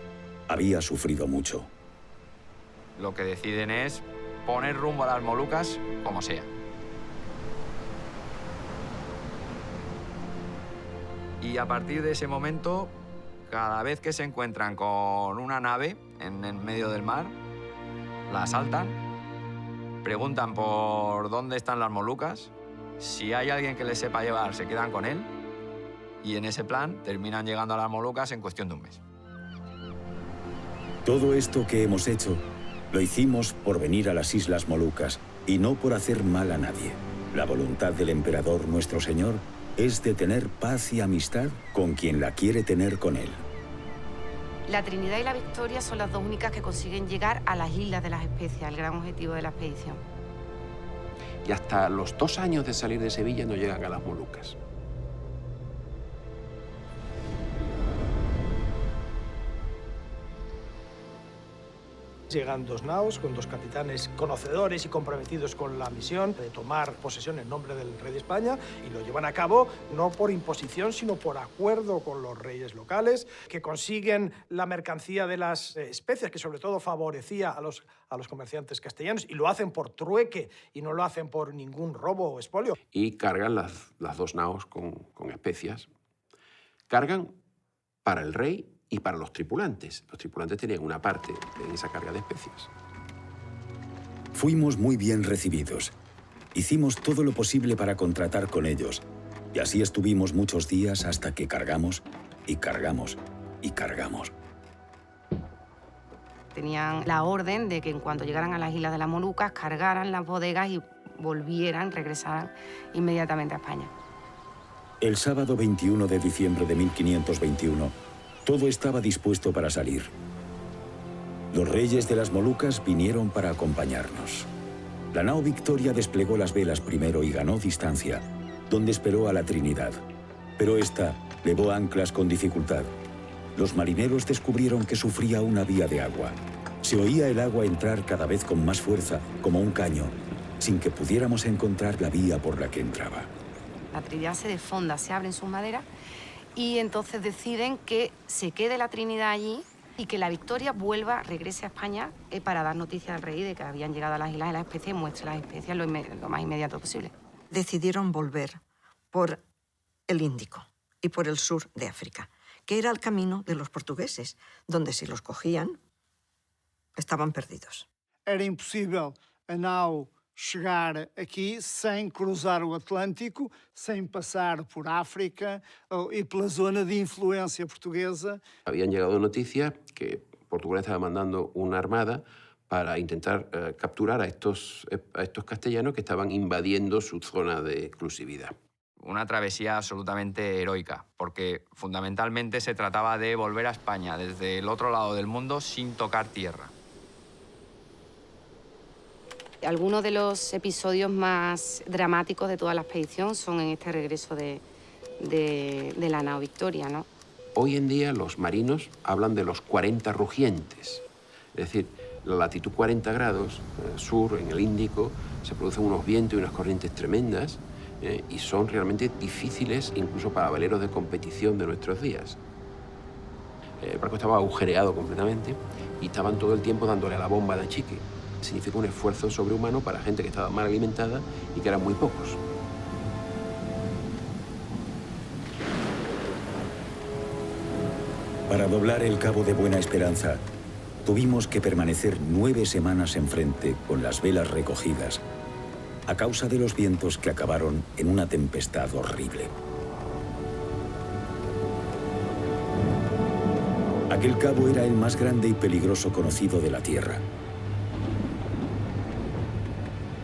había sufrido mucho. Lo que deciden es poner rumbo a las Molucas como sea. Y a partir de ese momento, cada vez que se encuentran con una nave en el medio del mar, la asaltan, preguntan por dónde están las Molucas, si hay alguien que les sepa llevar, se quedan con él, y en ese plan terminan llegando a las Molucas en cuestión de un mes. Todo esto que hemos hecho, lo hicimos por venir a las Islas Molucas y no por hacer mal a nadie. La voluntad del emperador nuestro Señor es de tener paz y amistad con quien la quiere tener con él. La Trinidad y la Victoria son las dos únicas que consiguen llegar a las Islas de las Especias, el gran objetivo de la expedición. Y hasta los 2 años de salir de Sevilla no llegan a las Molucas. Llegan 2 naos con 2 capitanes conocedores y comprometidos con la misión de tomar posesión en nombre del rey de España, y lo llevan a cabo no por imposición, sino por acuerdo con los reyes locales, que consiguen la mercancía de las especias, que sobre todo favorecía a los comerciantes castellanos, y lo hacen por trueque y no lo hacen por ningún robo o expolio. Y cargan las 2 naos con especias. Cargan para el rey y para los tripulantes. Los tripulantes tenían una parte en esa carga de especias. Fuimos muy bien recibidos. Hicimos todo lo posible para contratar con ellos. Y así estuvimos muchos días hasta que cargamos y cargamos y cargamos. Tenían la orden de que en cuanto llegaran a las Islas de las Molucas, cargaran las bodegas y regresaran inmediatamente a España. El sábado 21 de diciembre de 1521, todo estaba dispuesto para salir. Los reyes de las Molucas vinieron para acompañarnos. La nao Victoria desplegó las velas primero y ganó distancia, donde esperó a la Trinidad. Pero esta levó anclas con dificultad. Los marineros descubrieron que sufría una vía de agua. Se oía el agua entrar cada vez con más fuerza, como un caño, sin que pudiéramos encontrar la vía por la que entraba. La Trinidad se desfonda, se abren sus maderas, y entonces deciden que se quede la Trinidad allí y que la Victoria regrese a España para dar noticia al rey de que habían llegado a las Islas de las Especias y muestre las especias lo más inmediato posible. Decidieron volver por el Índico y por el sur de África, que era el camino de los portugueses, donde si los cogían, estaban perdidos. Era impossível a nau chegar aqui sem cruzar o Atlântico, sem passar por África e pela zona de influencia portuguesa. Habían llegado noticias que Portugal estaba mandando una armada para intentar capturar a estos castellanos que estaban invadiendo su zona de exclusividad. Una travesía absolutamente heroica, porque fundamentalmente se trataba de volver a España desde el otro lado del mundo sin tocar tierra. Algunos de los episodios más dramáticos de toda la expedición son en este regreso de la nao Victoria, ¿no? Hoy en día los marinos hablan de los 40 rugientes. Es decir, la latitud 40 grados sur, en el Índico, se producen unos vientos y unas corrientes tremendas y son realmente difíciles incluso para veleros de competición de nuestros días. El barco estaba agujereado completamente y estaban todo el tiempo dándole a la bomba de achique. Significa un esfuerzo sobrehumano para gente que estaba mal alimentada y que eran muy pocos. Para doblar el Cabo de Buena Esperanza, tuvimos que permanecer 9 semanas enfrente con las velas recogidas, a causa de los vientos que acabaron en una tempestad horrible. Aquel cabo era el más grande y peligroso conocido de la Tierra.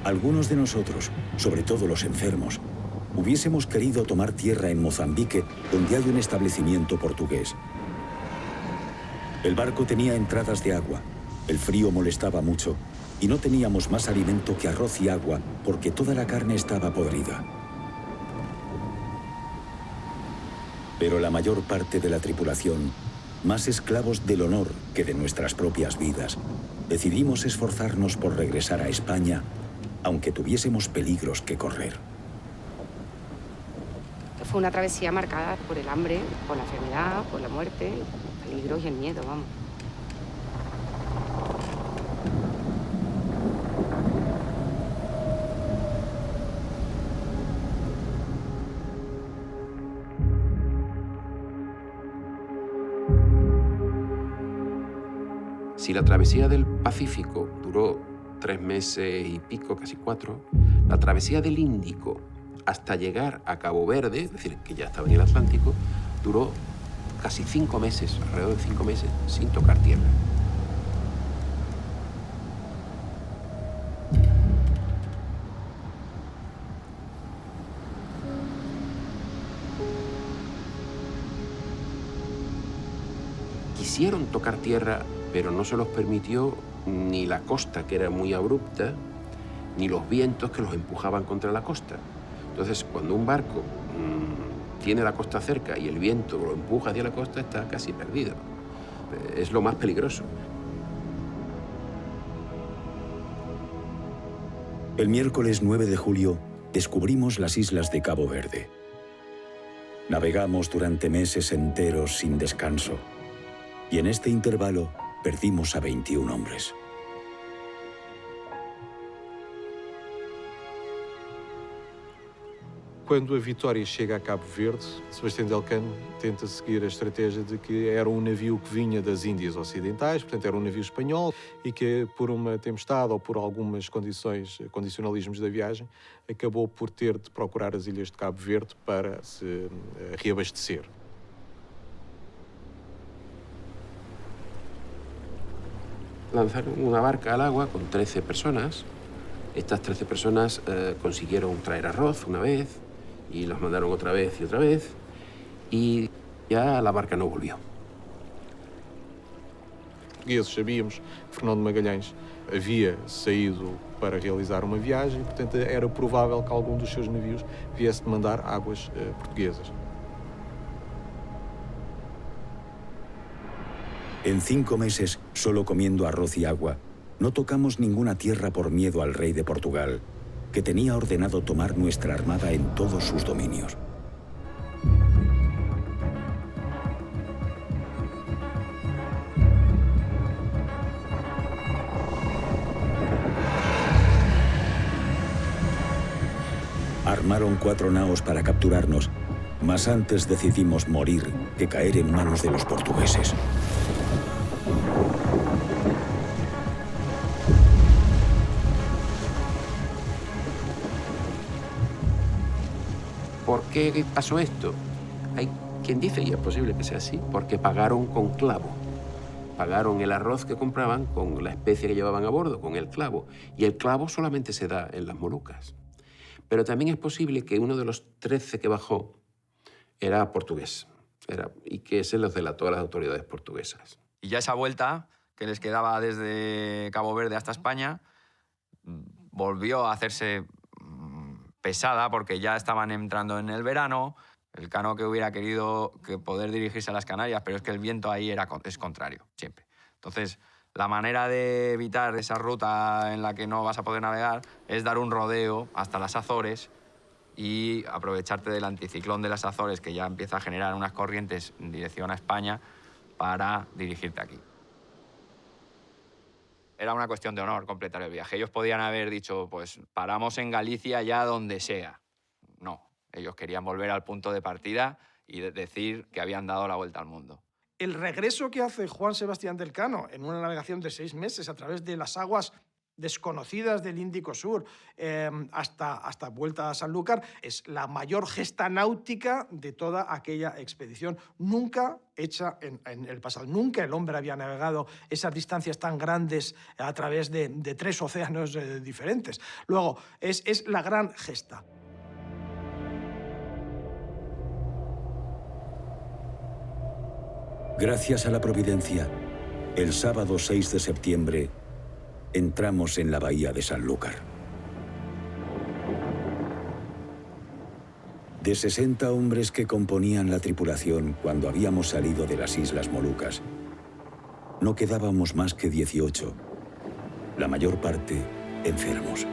Algunos de nosotros, sobre todo los enfermos, hubiésemos querido tomar tierra en Mozambique, donde hay un establecimiento portugués. El barco tenía entradas de agua, el frío molestaba mucho y no teníamos más alimento que arroz y agua porque toda la carne estaba podrida. Pero la mayor parte de la tripulación más esclavos del honor que de nuestras propias vidas, decidimos esforzarnos por regresar a España, aunque tuviésemos peligros que correr. Fue una travesía marcada por el hambre, por la enfermedad, por la muerte, los peligros y el miedo, vamos. Si la travesía del Pacífico duró 3 meses y pico, casi 4, la travesía del Índico hasta llegar a Cabo Verde, es decir, que ya estaba en el Atlántico, duró casi 5 meses, alrededor de 5 meses, sin tocar tierra. Quisieron tocar tierra, pero no se los permitió ni la costa, que era muy abrupta, ni los vientos que los empujaban contra la costa. Entonces, cuando un barco tiene la costa cerca y el viento lo empuja hacia la costa, está casi perdido. Es lo más peligroso. El miércoles 9 de julio descubrimos las islas de Cabo Verde. Navegamos durante meses enteros sin descanso, y en este intervalo perdimos a 21 hombres. Quando a Vitória chega a Cabo Verde, Sebastião de Elcano tenta seguir a estratégia de que era um navio que vinha das Índias Ocidentais, portanto era um navio espanhol, e que por uma tempestade ou por algumas condicionalismos da viagem, acabou por ter de procurar as ilhas de Cabo Verde para se reabastecer. Lanzaron una barca al agua con 13 personas. Estas 13 personas consiguieron traer arroz una vez y los mandaron otra vez y ya la barca no volvió. Portugueses sabíamos que Fernão de Magalhães havia saído para realizar uma viagem, portanto era provável que algum dos seus navios viesse de mandar águas portuguesas. En 5 meses, solo comiendo arroz y agua, no tocamos ninguna tierra por miedo al rey de Portugal, que tenía ordenado tomar nuestra armada en todos sus dominios. Armaron 4 naos para capturarnos, mas antes decidimos morir que caer en manos de los portugueses. ¿Por qué pasó esto? Hay quien dice, y es posible que sea así, porque pagaron con clavo. Pagaron el arroz que compraban con la especie que llevaban a bordo, con el clavo. Y el clavo solamente se da en las Molucas. Pero también es posible que uno de los 13 que bajó era portugués. Y que se los delató a las autoridades portuguesas. Y ya esa vuelta, que les quedaba desde Cabo Verde hasta España, volvió a hacerse pesada porque ya estaban entrando en el verano. El Cano que hubiera querido poder dirigirse a las Canarias, pero es que el viento ahí es contrario, siempre. Entonces, la manera de evitar esa ruta en la que no vas a poder navegar es dar un rodeo hasta las Azores y aprovecharte del anticiclón de las Azores, que ya empieza a generar unas corrientes en dirección a España, para dirigirte aquí. Era una cuestión de honor completar el viaje. Ellos podían haber dicho, pues paramos en Galicia ya donde sea. No, ellos querían volver al punto de partida y decir que habían dado la vuelta al mundo. El regreso que hace Juan Sebastián del Cano en una navegación de 6 meses a través de las aguas desconocidas del Índico Sur hasta vuelta a Sanlúcar es la mayor gesta náutica de toda aquella expedición, nunca hecha en el pasado. Nunca el hombre había navegado esas distancias tan grandes a través de 3 océanos diferentes. Luego, es la gran gesta. Gracias a la providencia, el sábado 6 de septiembre entramos en la bahía de Sanlúcar. De 60 hombres que componían la tripulación cuando habíamos salido de las Islas Molucas, no quedábamos más que 18, la mayor parte enfermos.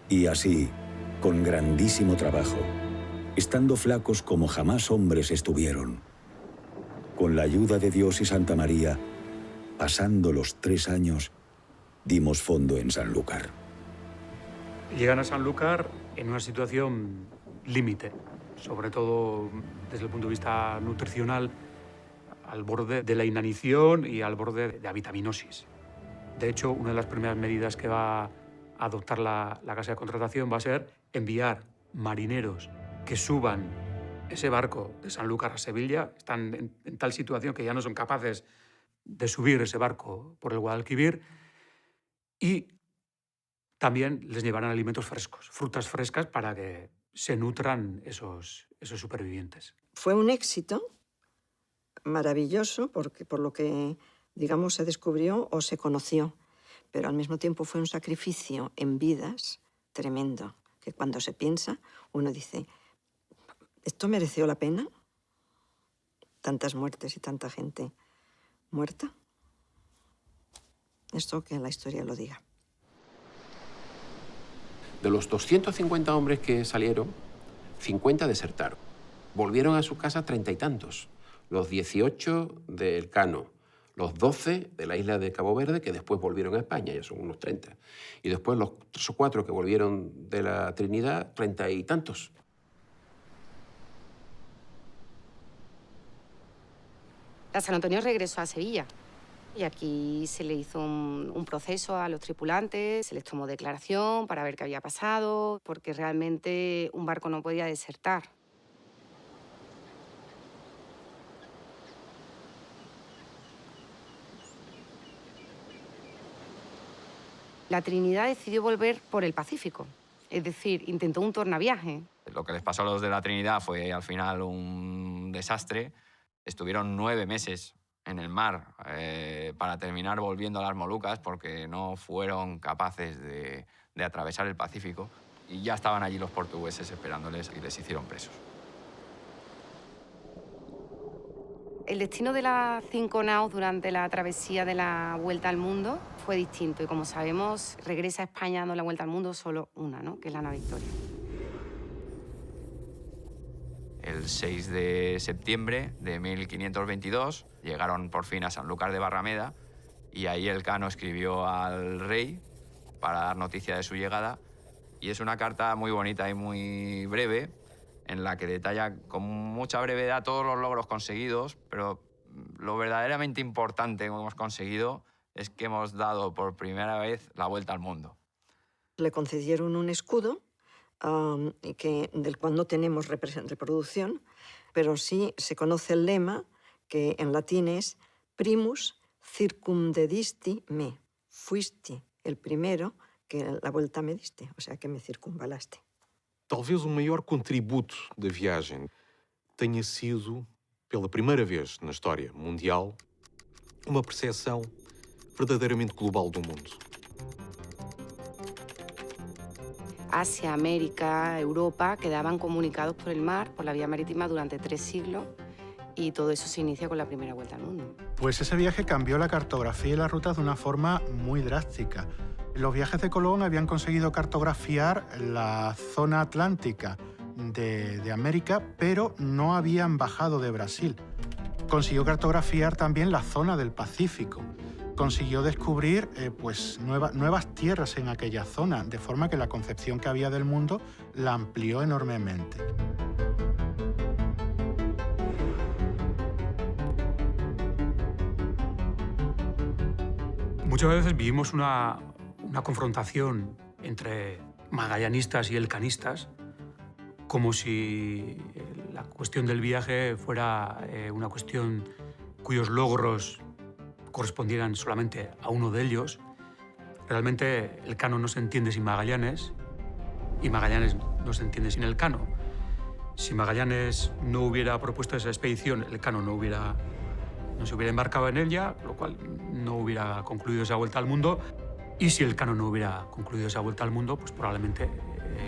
Y así, con grandísimo trabajo, estando flacos como jamás hombres estuvieron, con la ayuda de Dios y Santa María, pasando los 3 años, dimos fondo en Sanlúcar. Llegan a Sanlúcar en una situación límite, sobre todo desde el punto de vista nutricional, al borde de la inanición y al borde de avitaminosis. De hecho, una de las primeras medidas que va a adoptar la casa de contratación va a ser enviar marineros que suban ese barco de Sanlúcar a Sevilla. Están en tal situación que ya no son capaces de subir ese barco por el Guadalquivir, y también les llevarán alimentos frescos, frutas frescas, para que se nutran esos supervivientes. Fue un éxito maravilloso porque por lo que, digamos, se descubrió o se conoció, pero al mismo tiempo fue un sacrificio en vidas tremendo, que cuando se piensa uno dice, ¿esto mereció la pena? Tantas muertes y tanta gente muerta. Esto que la historia lo diga. De los 250 hombres que salieron, 50 desertaron. Volvieron a su casa 30 y tantos. Los 18 del Cano, los 12 de la isla de Cabo Verde, que después volvieron a España, ya son unos 30. Y después los 3 o 4 que volvieron de la Trinidad, 30 y tantos. La San Antonio regresó a Sevilla y aquí se le hizo un proceso a los tripulantes, se les tomó declaración para ver qué había pasado, porque realmente un barco no podía desertar. La Trinidad decidió volver por el Pacífico, es decir, intentó un tornaviaje. Lo que les pasó a los de la Trinidad fue al final un desastre. Estuvieron 9 meses en el mar para terminar volviendo a las Molucas porque no fueron capaces de atravesar el Pacífico, y ya estaban allí los portugueses esperándoles y les hicieron presos. El destino de las 5 naos durante la travesía de la Vuelta al Mundo fue distinto y, como sabemos, regresa a España dando la Vuelta al Mundo solo una, ¿no?, que es la nao Victoria. El 6 de septiembre de 1522 llegaron por fin a Sanlúcar de Barrameda y ahí el Cano escribió al rey para dar noticia de su llegada, y es una carta muy bonita y muy breve en la que detalla con mucha brevedad todos los logros conseguidos, pero lo verdaderamente importante que hemos conseguido es que hemos dado por primera vez la vuelta al mundo. Le concedieron un escudo del cual no tenemos reproducción, pero sí se conoce el lema, que en latín es primus circumdedisti me. Fuiste el primero que la vuelta me diste, o sea, que me circunvalaste. Talvez o maior contributo da viagem tenha sido, pela primeira vez na história mundial, uma percepção verdadeiramente global do mundo. Asia, América, Europa quedaban comunicados por el mar, por la vía marítima, durante 3 siglos, y todo eso se inicia con la primera vuelta al mundo. Pues ese viaje cambió la cartografía y las rutas de una forma muy drástica. Los viajes de Colón habían conseguido cartografiar la zona atlántica de América, pero no habían bajado de Brasil. Consiguió cartografiar también la zona del Pacífico. Consiguió descubrir nuevas tierras en aquella zona, de forma que la concepción que había del mundo la amplió enormemente. Muchas veces vivimos una confrontación entre magallanistas y elcanistas, como si la cuestión del viaje fuera una cuestión cuyos logros correspondieran solamente a uno de ellos. Realmente el Cano no se entiende sin Magallanes y Magallanes no se entiende sin el Cano. Si Magallanes no hubiera propuesto esa expedición, el Cano no se hubiera embarcado en ella, lo cual no hubiera concluido esa vuelta al mundo. Y si el Cano no hubiera concluido esa vuelta al mundo, pues probablemente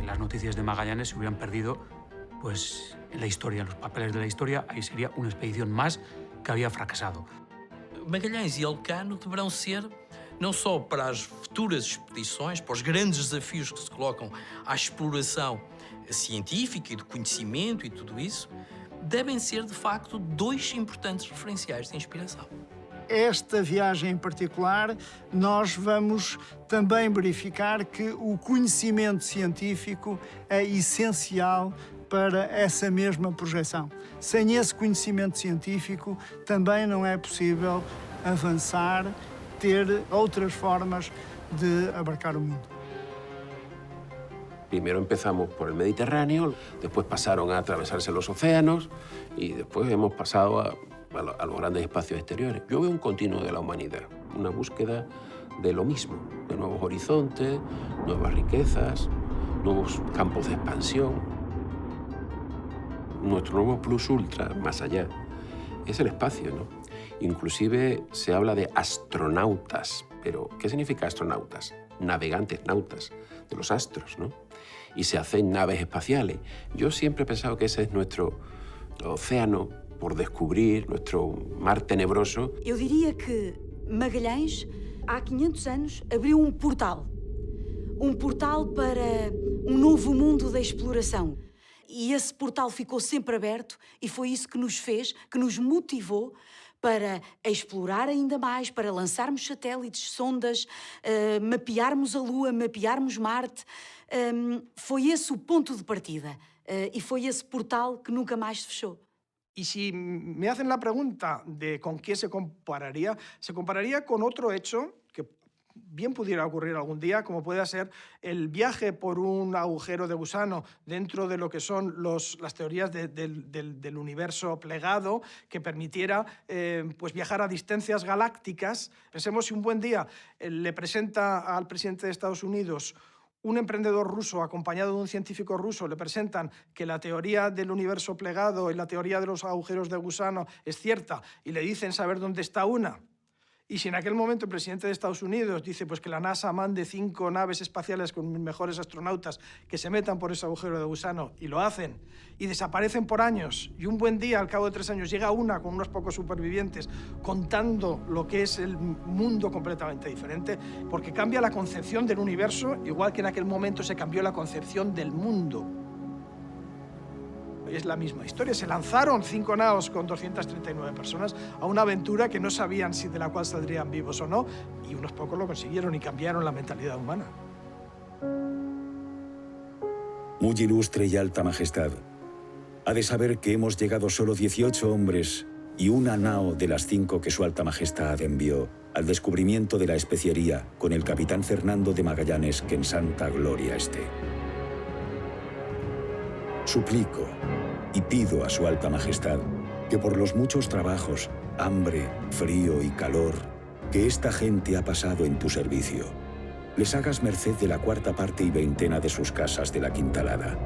las noticias de Magallanes se hubieran perdido pues, en la historia, en los papeles de la historia. Ahí sería una expedición más que había fracasado. Magalhães e Elcano deverão ser, não só para as futuras expedições, para os grandes desafios que se colocam à exploração científica e do conhecimento e tudo isso, devem ser, de facto, dois importantes referenciais de inspiração. Esta viagem em particular, nós vamos também verificar que o conhecimento científico é essencial para essa mesma projeção. Sem esse conhecimento científico, também não é possível avançar, ter outras formas de abarcar o mundo. Primero empezamos por el Mediterráneo, después pasaron a atravesarse los océanos y después hemos pasado a los grandes espacios exteriores. Yo veo un continuo de la humanidad, una búsqueda de lo mismo, de nuevos horizontes, nuevas riquezas, nuevos campos de expansión. Nuestro nuevo plus ultra, más allá, es el espacio, ¿no? Inclusive se habla de astronautas, pero ¿qué significa astronautas? Navegantes, nautas, de los astros, ¿no? Y se hacen naves espaciales. Yo siempre he pensado que ese es nuestro océano por descobrir, nuestro mar tenebroso. Eu diria que Magalhães, há 500 anos, abriu um portal para um novo mundo da exploração. E esse portal ficou sempre aberto e foi isso que nos fez, que nos motivou para explorar ainda mais, para lançarmos satélites, sondas, mapearmos a Lua, mapearmos Marte. Foi esse o ponto de partida e foi esse portal que nunca mais se fechou. Y si me hacen la pregunta de con qué se compararía con otro hecho que bien pudiera ocurrir algún día, como puede ser el viaje por un agujero de gusano dentro de lo que son las teorías del universo plegado, que permitiera pues viajar a distancias galácticas. Pensemos si un buen día le presenta al presidente de Estados Unidos un emprendedor ruso acompañado de un científico ruso, le presentan que la teoría del universo plegado y la teoría de los agujeros de gusano es cierta y le dicen saber dónde está una. Y si en aquel momento el presidente de Estados Unidos dice pues, que la NASA mande 5 naves espaciales con mis mejores astronautas que se metan por ese agujero de gusano y lo hacen y desaparecen por años y un buen día, al cabo de 3 años, llega una con unos pocos supervivientes contando lo que es el mundo completamente diferente, porque cambia la concepción del universo, igual que en aquel momento se cambió la concepción del mundo. Es la misma historia. Se lanzaron 5 naos con 239 personas a una aventura que no sabían si de la cual saldrían vivos o no, y unos pocos lo consiguieron y cambiaron la mentalidad humana. Muy ilustre y alta majestad, ha de saber que hemos llegado solo 18 hombres y una nao de las 5 que su alta majestad envió al descubrimiento de la especiería con el capitán Fernando de Magallanes, que en santa gloria esté. Suplico y pido a su alta majestad que por los muchos trabajos, hambre, frío y calor que esta gente ha pasado en tu servicio, les hagas merced de la 4ª parte y 20ª de sus casas de la Quintalada.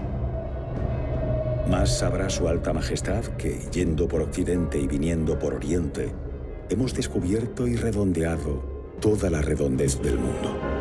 Más sabrá su alta majestad que, yendo por occidente y viniendo por oriente, hemos descubierto y redondeado toda la redondez del mundo.